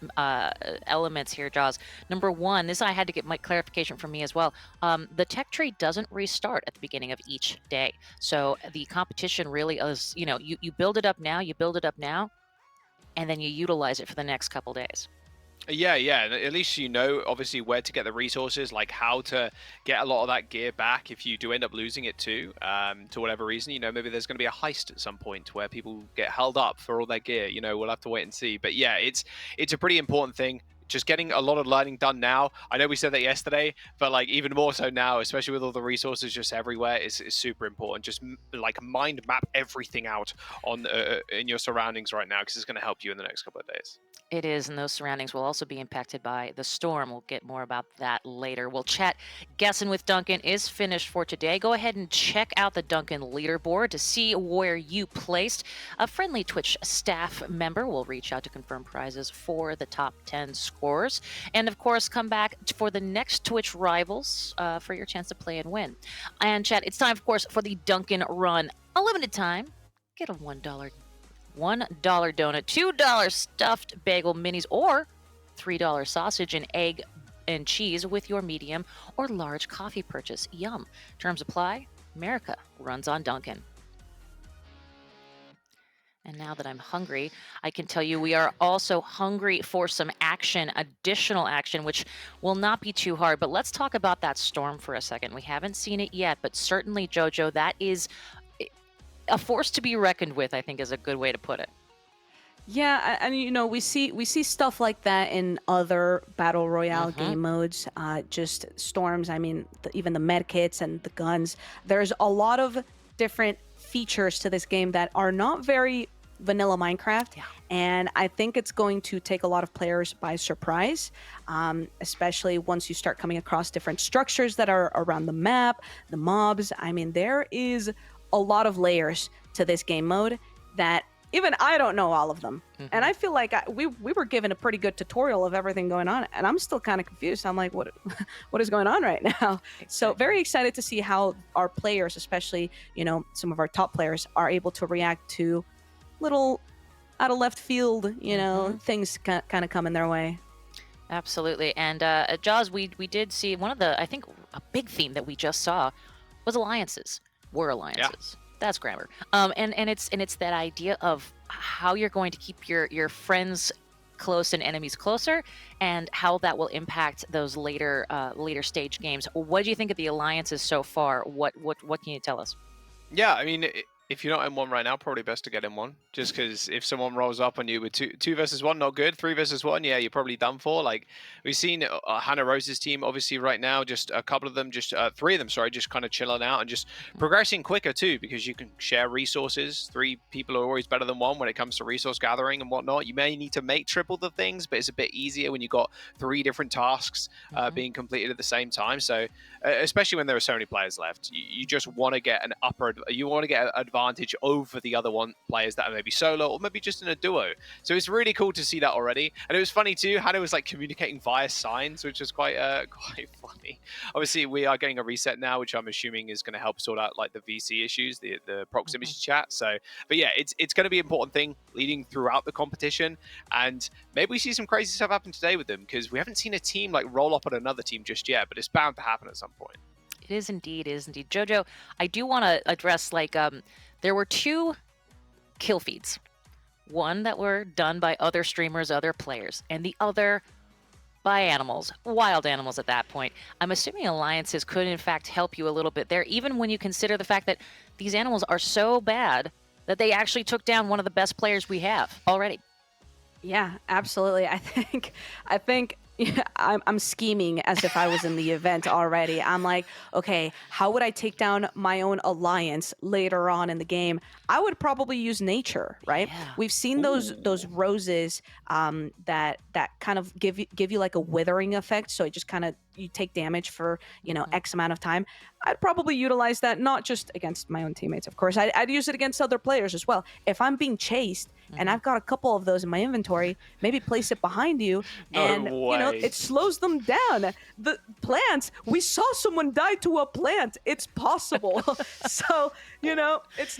elements here, Jaws. Number one, this I had to get my clarification from me as well. The tech tree doesn't restart at the beginning of each day, so the competition really is. You build it up now, and then you utilize it for the next couple days. Yeah, and at least you know, obviously, where to get the resources, like how to get a lot of that gear back if you do end up losing it too, to whatever reason. Maybe there's going to be a heist at some point where people get held up for all their gear. We'll have to wait and see. But yeah, it's a pretty important thing. Just getting a lot of learning done now. I know we said that yesterday, but like even more so now, especially with all the resources just everywhere, is super important. Just like mind map everything out on in your surroundings right now, because it's going to help you in the next couple of days. It is, and those surroundings will also be impacted by the storm. We'll get more about that later. We'll chat. Guessing with Duncan is finished for today. Go ahead and check out the Duncan leaderboard to see where you placed. A friendly Twitch staff member will reach out to confirm prizes for the top 10 scorers. And of course, come back for the next Twitch rivals for your chance to play and win. And chat, it's time, of course, for the Duncan Run. A limited time. Get a $1 donut, $2 stuffed bagel minis, or $3 sausage and egg and cheese with your medium or large coffee purchase. Yum. Terms apply. America runs on Duncan. And now that I'm hungry, I can tell you we are also hungry for some action, additional action, which will not be too hard. But let's talk about that storm for a second. We haven't seen it yet, but certainly, JoJo, that is a force to be reckoned with, I think, is a good way to put it. Yeah, and we see stuff like that in other battle royale Mm-hmm. game modes. Just storms. I mean, even the med kits and the guns. There's a lot of different features to this game that are not very vanilla Minecraft, Yeah. and I think it's going to take a lot of players by surprise, especially once you start coming across different structures that are around the map, the mobs. I mean, there is a lot of layers to this game mode that even I don't know all of them. And Mm-hmm. I feel like we were given a pretty good tutorial of everything going on, and I'm still kind of confused. I'm like, what what is going on right now? So Exactly. very excited to see how our players, especially some of our top players, are able to react to little out of left field, Mhm. things kind of coming their way. Absolutely. And at Jaws, we did see one of the, I think, a big theme that we just saw was alliances. Were Yeah. alliances. That's grammar. And it's that idea of how you're going to keep your friends close and enemies closer, and how that will impact those later stage games. What do you think of the alliances so far? What can you tell us? Yeah, I mean, if you're not in one right now, probably best to get in one. Just because if someone rolls up on you with two versus one, not good. 3 versus 1, yeah, you're probably done for. Like we've seen Hannah Rose's team, obviously right now, just a couple of them, just 3 of them, sorry, just kind of chilling out and just progressing quicker too, because you can share resources. 3 people are always better than one when it comes to resource gathering and whatnot. You may need to make triple the things, but it's a bit easier when you got 3 different tasks Mhm. being completed at the same time. So especially when there are so many players left. You just want to get you want to get an advantage over the other one players that are maybe solo or maybe just in a duo. So it's really cool to see that already. And it was funny too. Hannah was like communicating via signs, which was quite quite funny. Obviously, we are getting a reset now, which I'm assuming is going to help sort out like the VC issues, the proximity Mhm. chat. So, but yeah, it's going to be an important thing leading throughout the competition, and maybe we see some crazy stuff happen today with them because we haven't seen a team like roll up on another team just yet, but it's bound to happen at some point. It is indeed. It is indeed. Jojo, I do want to address there were two kill feeds. One that were done by other streamers, other players, and the other by animals, wild animals at that point. I'm assuming alliances could, in fact, help you a little bit there, even when you consider the fact that these animals are so bad that they actually took down one of the best players we have already. Yeah, absolutely. I think yeah, I'm scheming as if I was in the event already. I'm like, okay, how would I take down my own alliance later on in the game? I would probably use nature, right? Yeah. We've seen those roses that kind of give you like a withering effect, so it just kind of you take damage for Mhm. X amount of time. I'd probably utilize that not just against my own teammates, of course. I'd use it against other players as well. If I'm being chased and Mhm. I've got a couple of those in my inventory, maybe place it behind you, No and way. it slows them down. The plants, we saw someone die to a plant. It's possible. So it's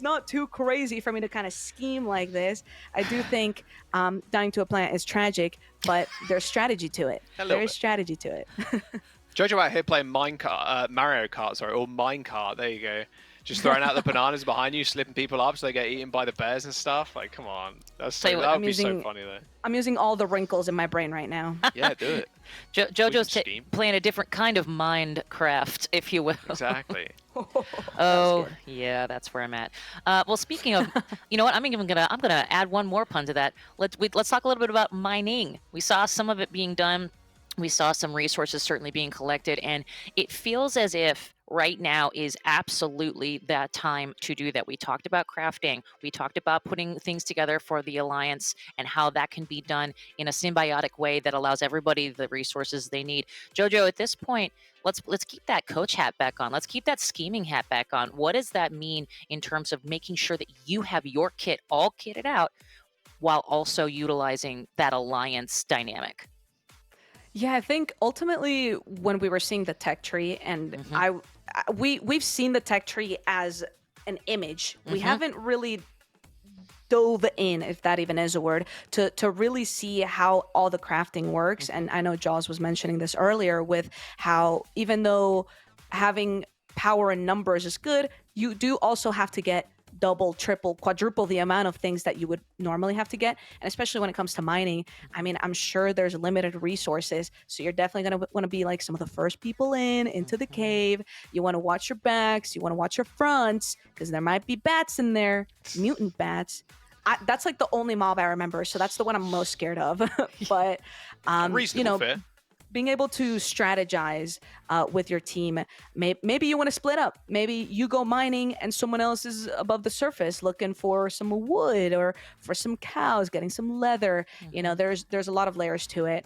not too crazy for me to kind of scheme like this. I do think dying to a plant is tragic, but there's strategy to it. A There little is bit. strategy to it. Jojo out here playing Mario Kart, sorry, or Minecart. There you go. Just throwing out the bananas behind you, slipping people up so they get eaten by the bears and stuff. Like, come on, Tell you what, that would I'm be so using funny though. I'm using all the wrinkles in my brain right now. Yeah, do it. We can JoJo's scheme. playing a different kind of Minecraft, if you will. Exactly. That was Oh, good. yeah, that's where I'm at. Well, speaking of, you know what? I'm gonna add one more pun to that. Let's talk a little bit about mining. We saw some of it being done. We saw some resources certainly being collected, and it feels as if right now is absolutely that time to do that. We talked about crafting. We talked about putting things together for the alliance and how that can be done in a symbiotic way that allows everybody the resources they need. Jojo, at this point, let's keep that coach hat back on. Let's keep that scheming hat back on. What does that mean in terms of making sure that you have your kit all kitted out while also utilizing that alliance dynamic? Yeah, I think ultimately when we were seeing the tech tree, and Hmm. we've seen the tech tree as an image. We Hmm. haven't really dove in, if that even is a word, to really see how all the crafting works. Hmm. And I know Jaws was mentioning this earlier with how even though having power in numbers is good, you do also have to get double, triple, quadruple the amount of things that you would normally have to get. And especially when it comes to mining, I mean, I'm sure there's limited resources. So you're definitely going to want to be like some of the first people into the Hmm. cave. You want to watch your backs, you want to watch your fronts because there might be bats in there, mutant bats. That's like the only mob I remember, so that's the one I'm most scared of. But you Reasonable, know, fair. being able to strategize with your team. Maybe you want to split up. Maybe you go mining and someone else is above the surface looking for some wood or for some cows, getting some leather. You know, there's a lot of layers to it.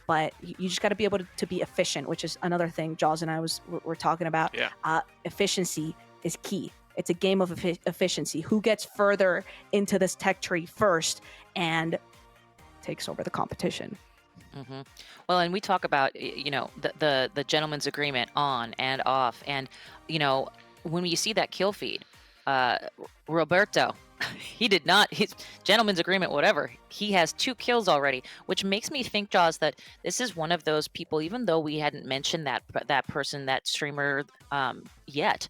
But you just got to be able to be efficient, which is another thing Jaws and I were talking about. Yeah. Efficiency is key. It's a game of efficiency. Who gets further into this tech tree first and takes over the competition? Well, and we talk about you know the gentleman's agreement on and off, and you know when you see that kill feed, uh, Roberto, he did not his gentleman's agreement whatever. He has 2 kills already, which makes me think, Jaws, that this is one of those people. Even though we hadn't mentioned that person, that streamer, yet.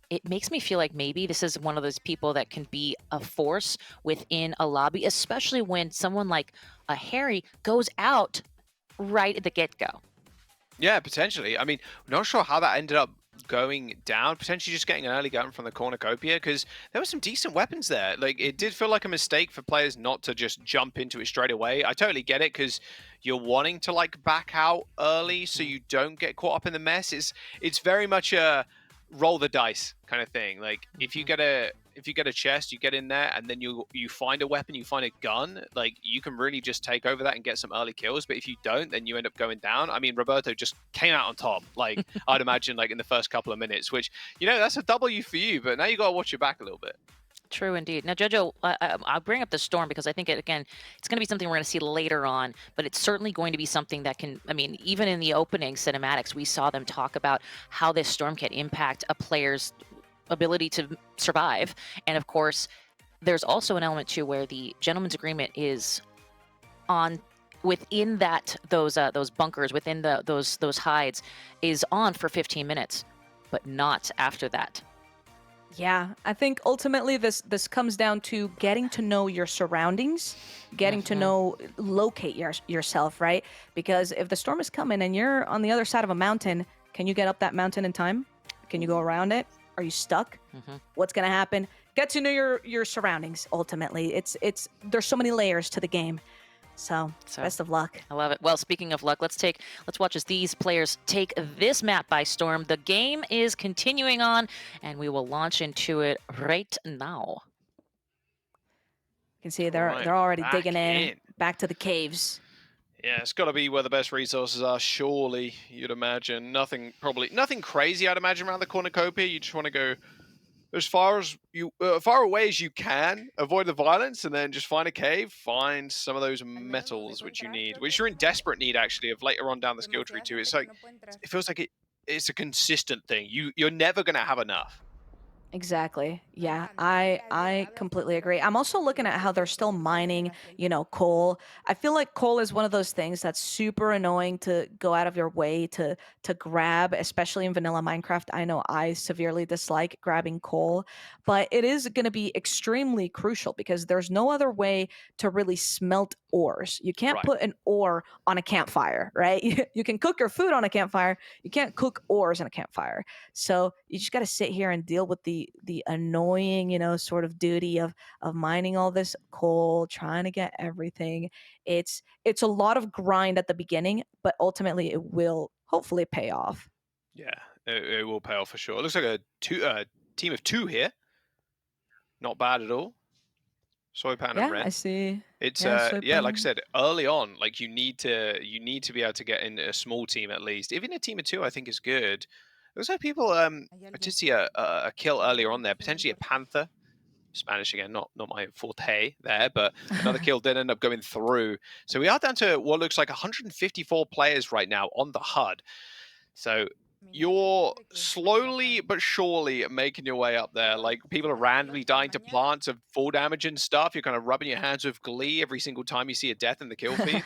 It makes me feel like maybe this is one of those people that can be a force within a lobby, especially when someone like a Harry goes out right at the get-go. Yeah, potentially. I mean, not sure how that ended up going down. Potentially just getting an early gun from the cornucopia, because there were some decent weapons there. Like, it did feel like a mistake for players not to just jump into it straight away. I totally get it, because you're wanting to like back out early so you don't get caught up in the mess. It's very much a roll the dice kind of thing. Like, if you get a chest, you get in there, and then you find a weapon, you find a gun, like you can really just take over that and get some early kills. But if you don't, then you end up going down. I mean, Roberto just came out on top, like I'd imagine, like in the first couple of minutes, which, that's a W for you, but now you got to watch your back a little bit. True indeed. Now, Jojo, I'll bring up the storm because I think again, it's going to be something we're going to see later on, but it's certainly going to be something that can. I mean, even in the opening cinematics, we saw them talk about how this storm can impact a player's ability to survive, and of course, there's also an element too where the gentleman's agreement is on within those bunkers within those hides is on for 15 minutes, but not after that. Yeah, I think ultimately this comes down to getting to know your surroundings, getting to know locate yourself, right? Because if the storm is coming and you're on the other side of a mountain, can you get up that mountain in time? Can you go around it? Are you stuck? What's gonna happen? Get to know your surroundings. Ultimately, it's there's so many layers to the game. So best of luck. I love it. Well, speaking of luck, let's watch as these players take this map by storm. The game is continuing on, and we will launch into it right now. You can see they're already digging in back to the caves. Yeah, it's got to be where the best resources are, surely, you'd imagine. Nothing crazy, I'd imagine, around the cornucopia. You just want to go as far away as you can, avoid the violence, and then just find a cave, find some of those metals which you need, which you're in desperate need, actually, of later on down the skill tree too. It's like, it feels like it's a consistent thing. You're never going to have enough. Exactly. Yeah, I completely agree. I'm also looking at how they're still mining, coal. I feel like coal is one of those things that's super annoying to go out of your way to grab, especially in vanilla Minecraft. I know I severely dislike grabbing coal, but it is going to be extremely crucial because there's no other way to really smelt ores. You can't put an ore on a campfire, right? You can cook your food on a campfire. You can't cook ores on a campfire. So you just got to sit here and deal with the annoying, sort of duty of mining all this coal, trying to get everything. It's a lot of grind at the beginning, but ultimately it will hopefully pay off. Yeah, it will pay off for sure. It looks like a team of 2 here. Not bad at all. Soypan and Ren. I see. It's like I said early on, like you need to be able to get in a small team at least. Even a team of 2, I think, is good. Looks like people. I did see a kill earlier on there, potentially a panther. Spanish again, not my forte there, but another kill did end up going through. So we are down to what looks like 154 players right now on the HUD. So you're slowly but surely making your way up there. Like, people are randomly dying to plants of full damage and stuff. You're kind of rubbing your hands with glee every single time you see a death in the kill feed.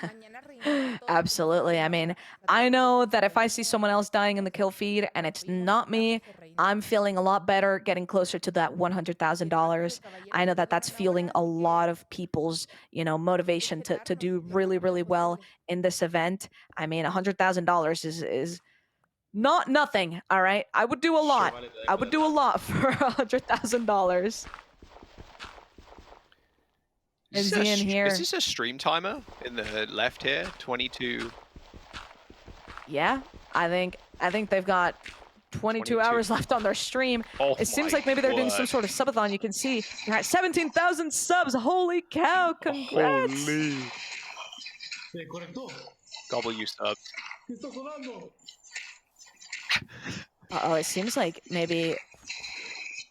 Absolutely. I mean, I know that if I see someone else dying in the kill feed and it's not me, I'm feeling a lot better getting closer to that $100,000. I know that that's fueling a lot of people's, motivation to do really, really well in this event. I mean, $100,000 is not nothing, all right? I would do a lot. I would do a lot for $100,000. Is he in Is here? this a stream timer in the left here? 22. Yeah, I think they've got 22 hours left on their stream. Oh It seems my like maybe they're doing some word. sort of subathon. You can see they're at 17,000 subs. Holy cow! Congrats! Holy. Gobble you subs. Uh-oh, it seems like maybe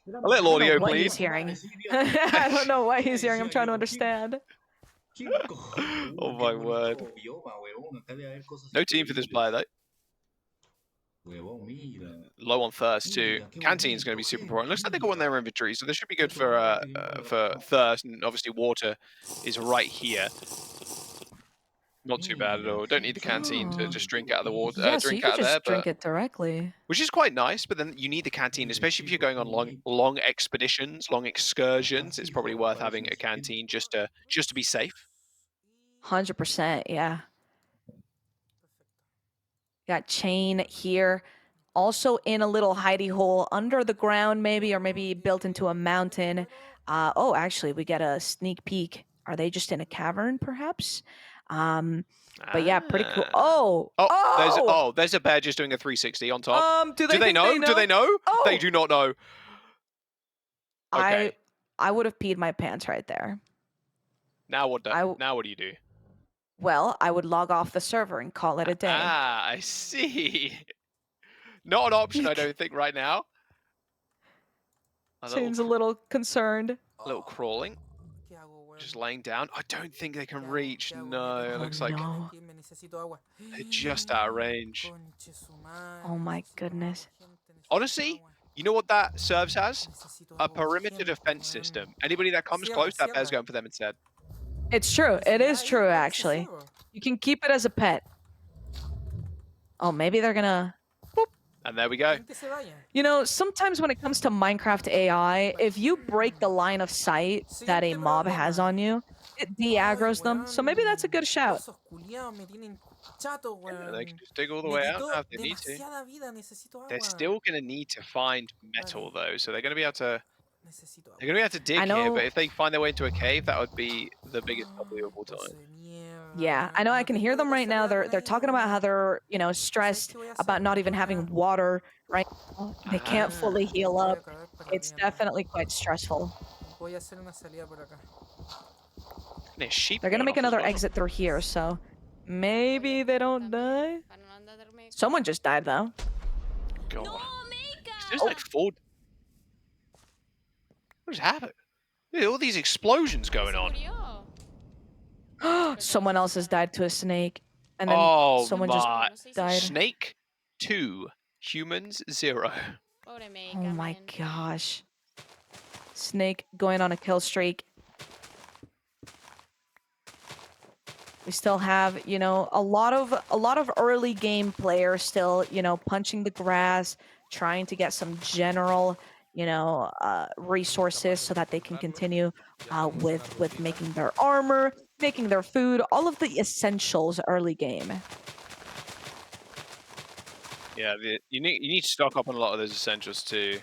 A little I don't know audio, what please. he's hearing. I don't know what he's hearing. I'm trying to understand. Oh my word. No team for this player though. Low on thirst too. Canteen's going to be super important. Looks like they got one in their inventory, so this should be good for thirst. And obviously water is right here. Not too bad at all. Don't need the canteen to just drink out of the water. Yeah, so you Drink could out of there, just drink but it directly. which is quite nice. But then you need the canteen, especially if you're going on long expeditions, long excursions. It's probably worth having a canteen just to be safe. 100%, yeah. Got Chain here. Also in a little hidey hole under the ground, maybe, or maybe built into a mountain. Oh, actually, we get a sneak peek. Are they just in a cavern, perhaps? But yeah, pretty cool. Oh, There's a bear just doing a 360 on top. Do they think know? they know? Do they know? Oh. They do not know. Okay. I would have peed my pants right there. Now what? Now what do you do? Well, I would log off the server and call it a day. Ah, I see. Not an option, I don't think, right now. Seems a little concerned. A little crawling. Just laying down. I don't think they can reach. No, it looks like they're just out of range. Oh my goodness. Honestly, you know what that serves as? A perimeter defense system. Anybody that comes close, that bear's going for them instead. It's true. It is true, actually. You can keep it as a pet. Oh, maybe they're gonna... And there we go. You know, sometimes when it comes to Minecraft AI, if you break the line of sight that a mob has on you, it de-aggroes them. So maybe that's a good shout. Yeah, they can just dig all the way out now if they need to. They're still going to need to find metal, though. So they're going to be able to... They're going to be able to dig here, but if they find their way into a cave, that would be the biggest W of all time. Yeah, I know I can hear them right now. They're talking about how they're, you know, stressed about not even having water right now. They can't fully heal up. It's definitely quite stressful. There's sheep. They're gonna make going off as another well. exit through here, so maybe they don't die. Someone just died though. God. There's like 4... What just happened? Look at all these explosions going on. Someone else has died to a snake, and then someone just died. Snake 2, humans 0. Oh my gosh. Snake going on a kill streak. We still have, you know, a lot of early game players still, you know, punching the grass, trying to get some general, you know, resources so that they can continue with making their armor, making their food, all of the essentials early game. Yeah, you need to stock up on a lot of those essentials too.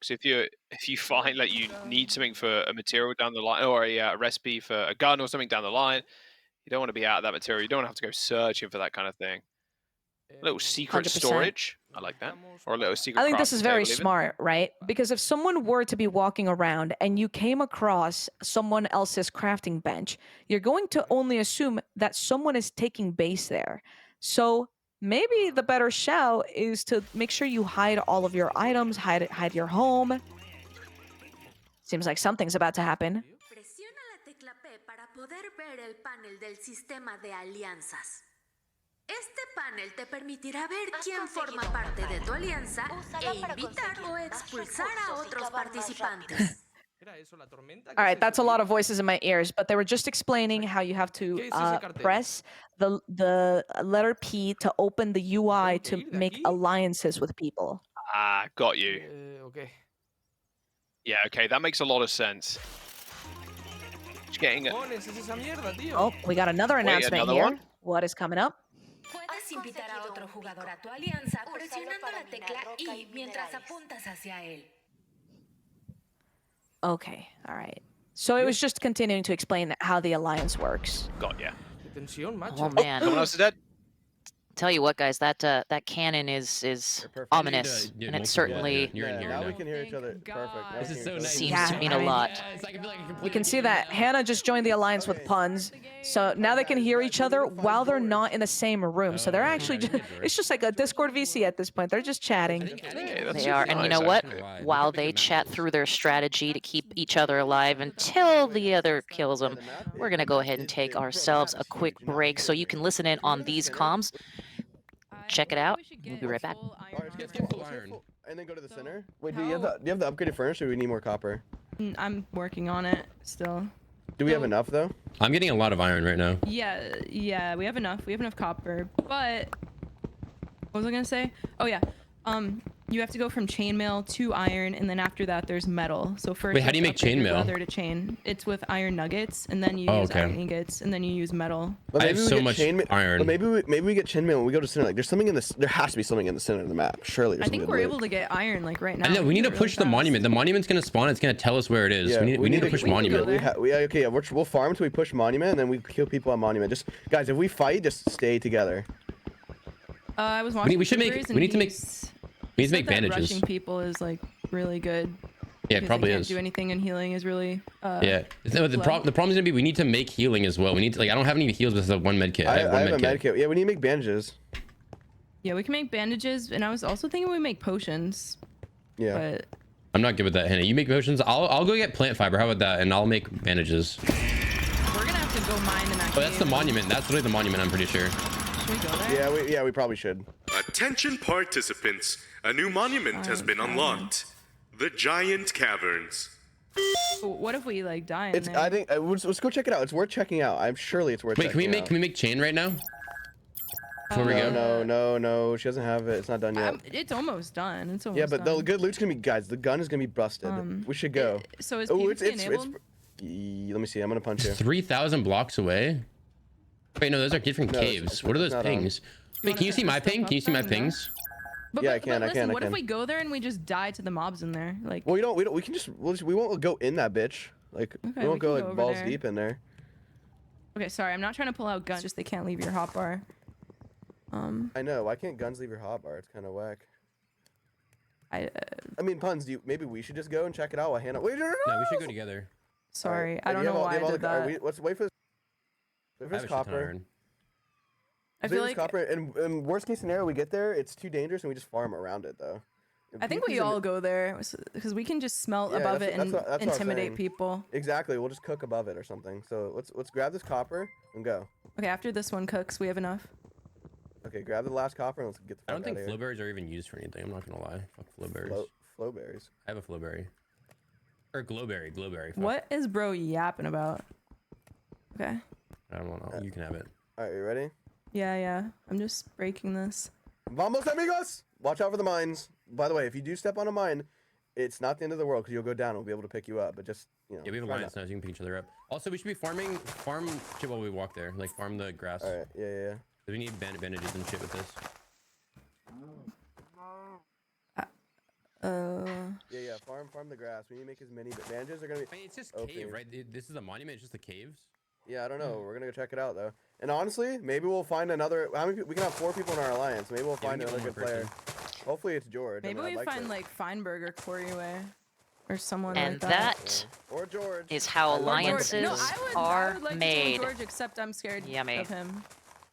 Because if you find like you need something for a material down the line, or a recipe for a gun or something down the line, you don't want to be out of that material. You don't have to go searching for that kind of thing. A little secret 100%. storage, I like that. Or a little secret. I think this crafting is very table even. smart, right? Because if someone were to be walking around and you came across someone else's crafting bench, you're going to only assume that someone is taking base there. So maybe the better shout is to make sure you hide all of your items, hide your home. Seems like something's about to happen. Presiona la tecla P para poder ver el panel del sistema de alianzas. Este panel te permitirá ver quién forma parte de tu alianza e invitar o expulsar a otros participantes. All right, that's a lot of voices in my ears, but they were just explaining how you have to press the letter P to open the UI to make alliances with people. Ah, got you. Okay. Yeah, okay, that makes a lot of sense. Just getting it. Oh, we got another announcement another here. one? What is coming up? Puedes invitar a otro jugador a tu alianza presionando la tecla I mientras apuntas hacia él. Okay, all right. So it was just continuing to explain how the alliance works. Got ya. Oh man. Someone else is dead. Tell you what, guys, that cannon is ominous, Yeah, and it multiple, certainly You're in here now now. we can hear each other. Perfect. This is so nice. seems to mean a lot. We can see that Hannah just joined the alliance with Puns, so now they can hear each other while they're not in the same room. So they're actually it's just like a Discord VC at this point. They're just chatting. Hey, that's They are, super and you nice, know what? actually. While they chat through their strategy to keep each other alive until the other kills them, we're gonna go ahead and take ourselves a quick break so you can listen in on these comms. Check it out. We'll be right back. And then go to the center. Wait, do you have the upgraded furnace, or do we need more copper? I'm working on it still. Do we have enough though? I'm getting a lot of iron right now. Yeah, we have enough. We have enough copper. But what was I gonna say? Oh yeah. You have to go from chainmail to iron, and then after that, there's metal. So first, Wait, how do you make upgrade your chainmail? leather to chain. It's with iron nuggets, and then you use iron ingots, and then you use metal. But I have maybe we so get much iron. But maybe we get chainmail when we go to center. Like, there's something in this. There has to be something in the center of the map. Surely. I think we're able to get iron like right now. I know, we need to really push the fast. monument. The monument's gonna spawn. It's gonna tell us where it is. Yeah, we need to push monument. We'll farm until we push monument, and then we kill people on monument. Just guys, if we fight, just stay together. I was watching. We need to make bandages. Rushing people is like really good. Yeah, it probably they can't is. do anything, and healing is really. Yeah. The problem is gonna be we need to make healing as well. We need to, like, I don't have any heals besides one med kit. I have one have a med med kit. kit. Yeah, we need to make bandages. Yeah, we can make bandages, and I was also thinking we make potions. Yeah. But I'm not good with that, Hannah. You make potions. I'll go get plant fiber. How about that? And I'll make bandages. we're gonna have to go mine in that. Oh, that's the monument. That's really the monument. I'm pretty sure. Should we go there? Yeah, we probably should. Attention participants, a new monument has been unlocked. The Giant Caverns. What if we like die in It's. there? I think let's go check it out. It's worth checking out. I'm surely it's worth. Wait, can we checking make chain right now? Before we go. No. She doesn't have it. It's not done yet. It's almost done. It's almost Yeah, but done. the good loot's gonna be, guys. The gun is gonna be busted. We should go. So is Oh, PvP enabled? Let me see. I'm gonna punch you. 3,000 blocks away. Wait, no, those are different No, caves. What are those not pings? Wait, can you see my ping? Can you see my pings? But, Yeah, but, I can, But I listen, can, I what if can. we go there and we just die to the mobs in there? Like. Well, we can just we won't go in that bitch. Like Okay, we won't go can like over balls there. deep in there. Okay, sorry, I'm not trying to pull out guns. Just they can't leave your hotbar. I know. Why can't guns leave your hotbar? It's kind of whack. I mean, Puns. Maybe we should just go and check it out while Hannah. Wait, no. No, we should go together. Sorry, Right. I don't know why I did that. Let's wait for this. Wait for I have this a shit ton of copper. iron. I feel like copper. And worst case scenario, we get there. It's too dangerous, and we just farm around it though. I think we all go there because we can just smelt above it and that's what I'm intimidate saying. people. Exactly. We'll just cook above it or something. So let's grab this copper and go. Okay, after this one cooks, we have enough. Okay, grab the last copper and let's get the fuck I don't think out of here. flowberries are even used for anything. I'm not gonna lie. Fuck flowberries. Flowberries. I have a flowberry. Or glowberry. Fuck. What is bro yapping about? Okay. I don't know. You can have it. All right, you ready? Yeah. I'm just breaking this. Vamos, amigos! Watch out for the mines. By the way, if you do step on a mine, it's not the end of the world because you'll go down and we'll be able to pick you up. But just, you know. Yeah, we have a line of snow, so you can pick each other up. Also, we should be farm shit while we walk there. Like, farm the grass. All right, yeah. We need bandages and shit with this. Yeah, farm the grass. We need to make as many bandages are gonna be. I mean, it's just OP. cave, right? This is a monument. It's just the caves. Yeah, I don't know. We're gonna go check it out though. And honestly, maybe we'll find another. How many? We can have 4 people in our alliance. Maybe we'll Yeah, we find can get another one good more player. Hopefully it's George. Maybe I mean, we I'd like find to. like Feinberg or Coryway or someone And like that. that Or George. is how I love alliances No, I are would like made. to join George, except I'm scared Yummy. of him.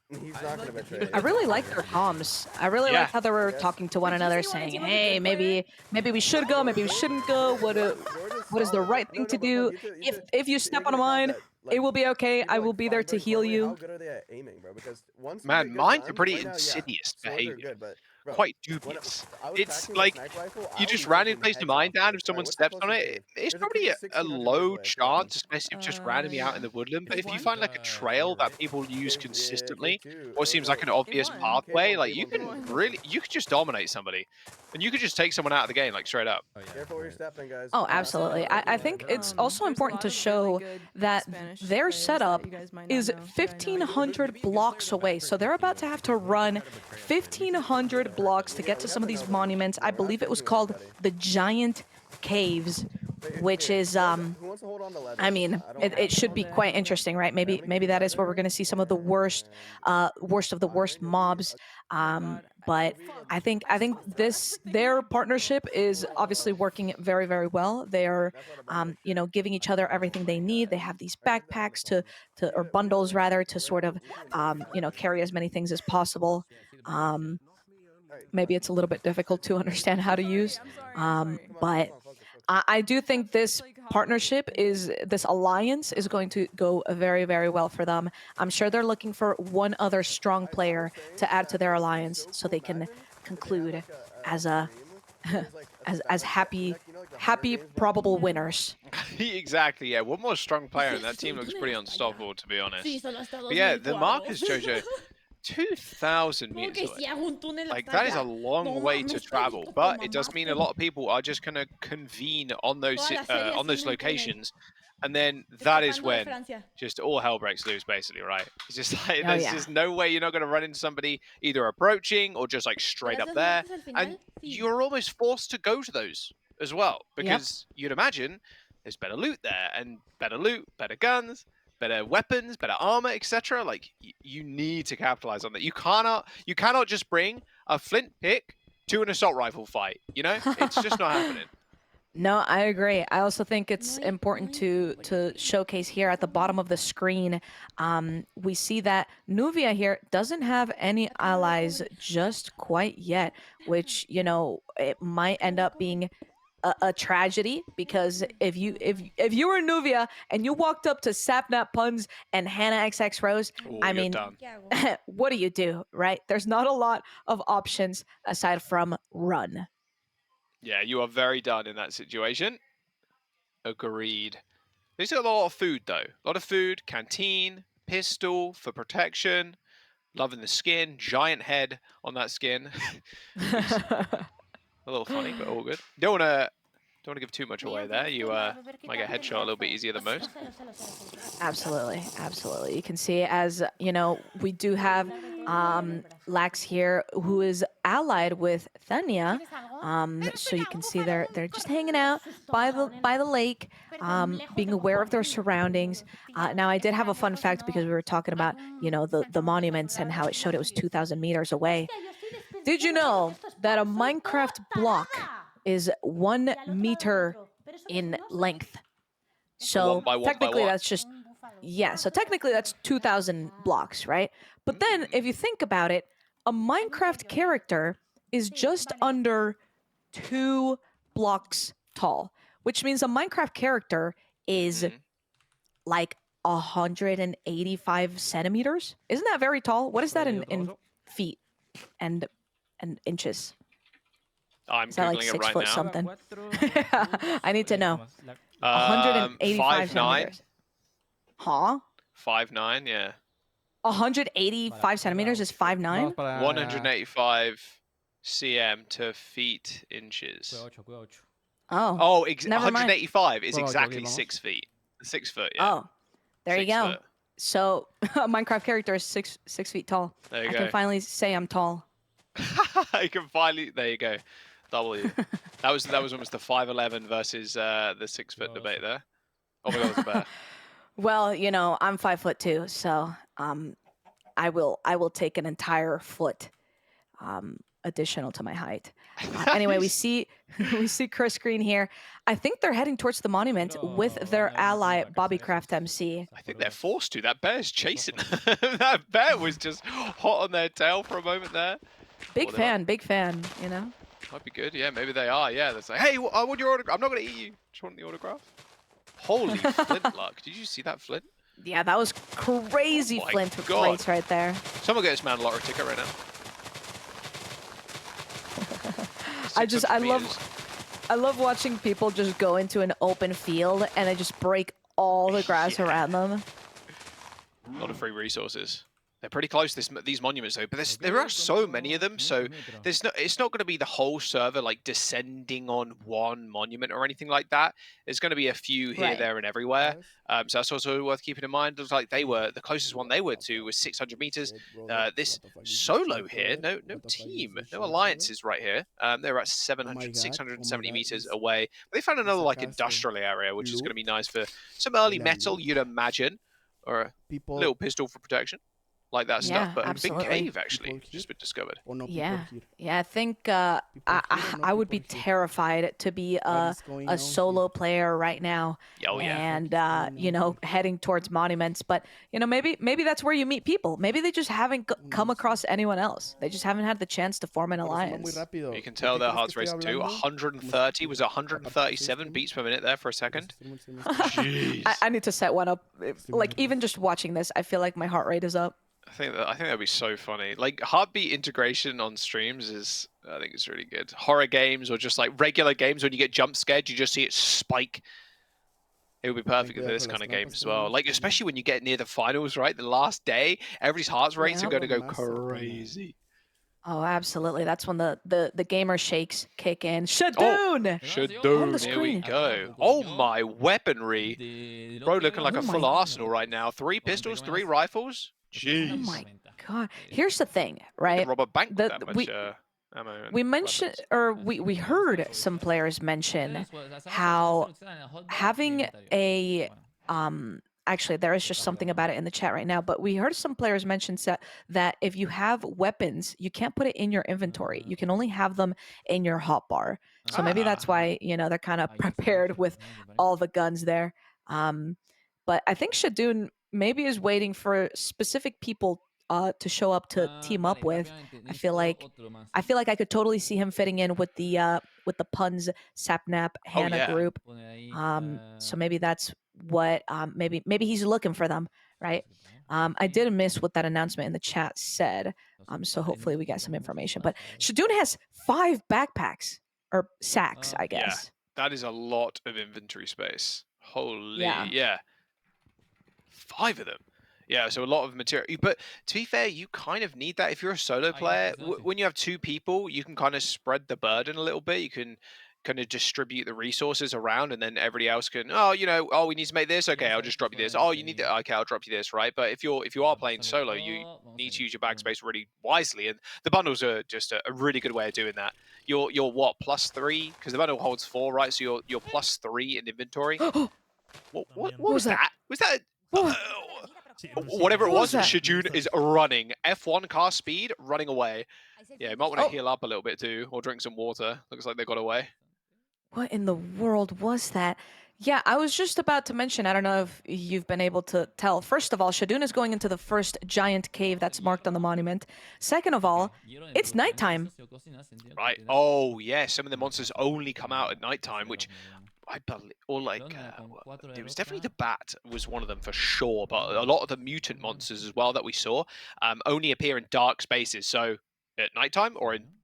He's not gonna betray you. I really like their comms. I really like how they were talking to one another, saying, "Hey, maybe we should go, maybe we shouldn't go. What is the right thing to do? If you step on a mine, it will be okay. I will be there to heal How you." good are they at aiming, bro? Because once we Man, get good mines are guns, pretty right now, yeah, insidious swords are behavior. good, but, bro, Quite when dubious. I was It's practicing with like sniper rifle, I you was just randomly knocking place the heads mine off. down. If Alright, someone what's the steps on closest it, cave? it's There's a probably cave a 1600 low away. chance, especially if just randomly out in the woodland. But if you find like a trail that people use Cave- yeah, consistently, cave 2. or seems like an obvious one. pathway, Cave like one, you cave can one. really, you could just dominate somebody, and you could just take someone out of the game like straight up. Oh, yeah. Careful where you're stepping, guys. Oh, absolutely. I think it's also There's a important lot to of show really good that Spanish their players that setup you guys might not is know, that I know. 1,500 blocks away. So they're about to have to run 1,500 blocks to get to some of these monuments. I believe it was called the Giant Caves, which is I mean, it should be quite interesting, right? Maybe that is where we're going to see some of the worst of the worst mobs. But I think their partnership is obviously working very well. They are giving each other everything they need. They have these backpacks to or bundles rather to sort of carry as many things as possible. Maybe it's a little bit difficult to understand how to use, but I do think this this alliance is going to go very well for them. I'm sure they're looking for one other strong player to add to their alliance so they can conclude as a as happy probable winners. Exactly, yeah. One more strong player, and that team looks pretty unstoppable, to be honest. But yeah, the markers, Jojo, 2,000 meters away. Like, that is a long way to travel, but it does mean a lot of people are just going to convene on those locations, and then that is when just all hell breaks loose, basically, right? It's just like, there's just no way you're not going to run into somebody either approaching or just like straight up there, and you're almost forced to go to those as well, because you'd imagine there's better loot there, and better loot, better guns, better weapons, better armor, etc. Like, you need to capitalize on that. You cannot just bring a flint pick to an assault rifle fight. You know, it's just not happening. No, I agree. I also think it's important to showcase here at the bottom of the screen. We see that Nuvia here doesn't have any allies just quite yet, which it might end up being a tragedy, because if you were Nuvia and you walked up to Sapnap Puns and Hannah XX Rose, I mean, what do, right? There's not a lot of options aside from run. Yeah, you are very done in that situation. Agreed. There's a lot of food, though. A lot of food, canteen, pistol for protection, loving the skin, giant head on that skin. A little funny, but all good. Don't want to give too much away there. You might get headshot a little bit easier than most. Absolutely. You can see, as we do have Lax here, who is allied with Thania. So you can see they're just hanging out by the lake, being aware of their surroundings. Now, I did have a fun fact, because we were talking about the monuments and how it showed it was 2,000 meters away. Did you know that a Minecraft block is 1 meter in length? So technically that's just, so technically that's 2,000 blocks, right? But then if you think about it, a Minecraft character is just under 2 blocks tall, which means a Minecraft character is like 185 centimeters. Isn't that very tall? What is that in feet and inches? I'm Is that like Googling 6 it right foot now. something? I need to know. 185 centimeters. Huh? 5'9", yeah. 185 centimeters is 5'9"? 185 cm to feet inches. Oh. Oh, never mind. 185 is exactly 6 feet. 6 foot, yeah. Oh, there you go. So a Minecraft character is 6 feet tall. There you I go. can finally say I'm tall. I can finally. There you go. W. That was almost the 5'11" versus the 6 foot debate there. Oh my god, it's a bear. Well, I'm 5'2", so I will take an entire foot additional to my height. Anyway, we see Chris Green here. I think they're heading towards the monument with their ally Bobbycraft MC. I think they're forced to. That bear's chasing. That bear was just hot on their tail for a moment there. Big fan. Might be good. Yeah, maybe they are. Yeah, that's like, hey, I want your autograph. I'm not gonna eat you. Just want the autograph. Holy flintlock! Did you see that flint? Yeah, that was crazy flint rates right there. Someone get this man a lottery ticket right now. I love watching people just go into an open field and they just break all the grass around them. A lot of free resources. They're pretty close, these monuments though, but there are so many of them, so it's not going to be the whole server like descending on one monument or anything like that. There's going to be a few here, Right. there, and everywhere. So that's also worth keeping in mind. It looks like the closest one they were to was 600 meters. This solo here, no team, no alliances right here. They're at 670 meters away. They found another like industrial area, which is going to be nice for some early metal, you'd imagine, or a little pistol for protection. Like that stuff, Yeah, but a big absolutely. cave actually just been discovered. Yeah, I think I would be terrified to be a solo player right now, Oh yeah. and you know, heading towards monuments. But you know, maybe that's where you meet people. Maybe they just haven't come across anyone else. They just haven't had the chance to form an alliance. You can tell their hearts racing too. 130 was 137 beats per minute there for a second. Jeez. I need to set one up. Like even just watching this, I feel like my heart rate is up. I think that'd be so funny. Like heartbeat integration on streams is, I think it's really good. Horror games or just like regular games, when you get jump scared, you just see it spike. It would be perfect for this kind of games as well. Like especially when you get near the finals, right? The last day, everybody's heart rates are going to go crazy. Oh, absolutely. That's when the gamer shakes kick in. Shadoon! Shadoon, here we go. Oh my weaponry. Bro looking like a full arsenal right now. 3 pistols, 3 rifles. Jeez. Oh my god. Here's the thing, right? Rob a bank with that much ammo. We mentioned, or we heard some players mention how having a actually there is just something about it in the chat right now, but we heard some players mention that if you have weapons, you can't put it in your inventory. You can only have them in your hotbar. So maybe that's why, you know, they're kind of prepared with all the guns there. But I think Shadoon maybe is waiting for specific people to show up to team up with. I feel like I could totally see him fitting in with the Puns, Sapnap, Hannah group. So maybe that's what maybe he's looking for them, right? I did miss what that announcement in the chat said. So hopefully we get some information. But Shadoon has 5 backpacks or sacks, I guess. Yeah, that is a lot of inventory space. Holy, Yeah. yeah. 5 of them. Yeah, so a lot of material. But to be fair, you kind of need that if you're a solo player. When you have 2 people, you can kind of spread the burden a little bit. You can kind of distribute the resources around, and then everybody else can, oh, you know, oh, we need to make this. Okay, I'll just drop you this. Oh, you need that. Okay, I'll drop you this, right? But if you are playing solo, you need to use your bag space really wisely, and the bundles are just a really good way of doing that. You're what, +3? Because the bundle holds 4, right? So you're +3 in inventory. What was that? Was that? Whatever it was, Shadoon is running. F1 car speed, running away. Yeah, you might want to heal up a little bit too, or drink some water. Looks like they got away. What in the world was that? Yeah, I was just about to mention, I don't know if you've been able to tell. First of all, Shadoon is going into the first giant cave that's marked on the monument. Second of all, it's nighttime. Right. Oh, yeah. Some of the monsters only come out at nighttime, which I believe, or like, it was definitely the bat was one of them for sure, but a lot of the mutant monsters as well that we saw only appear in dark spaces. So at nighttime or in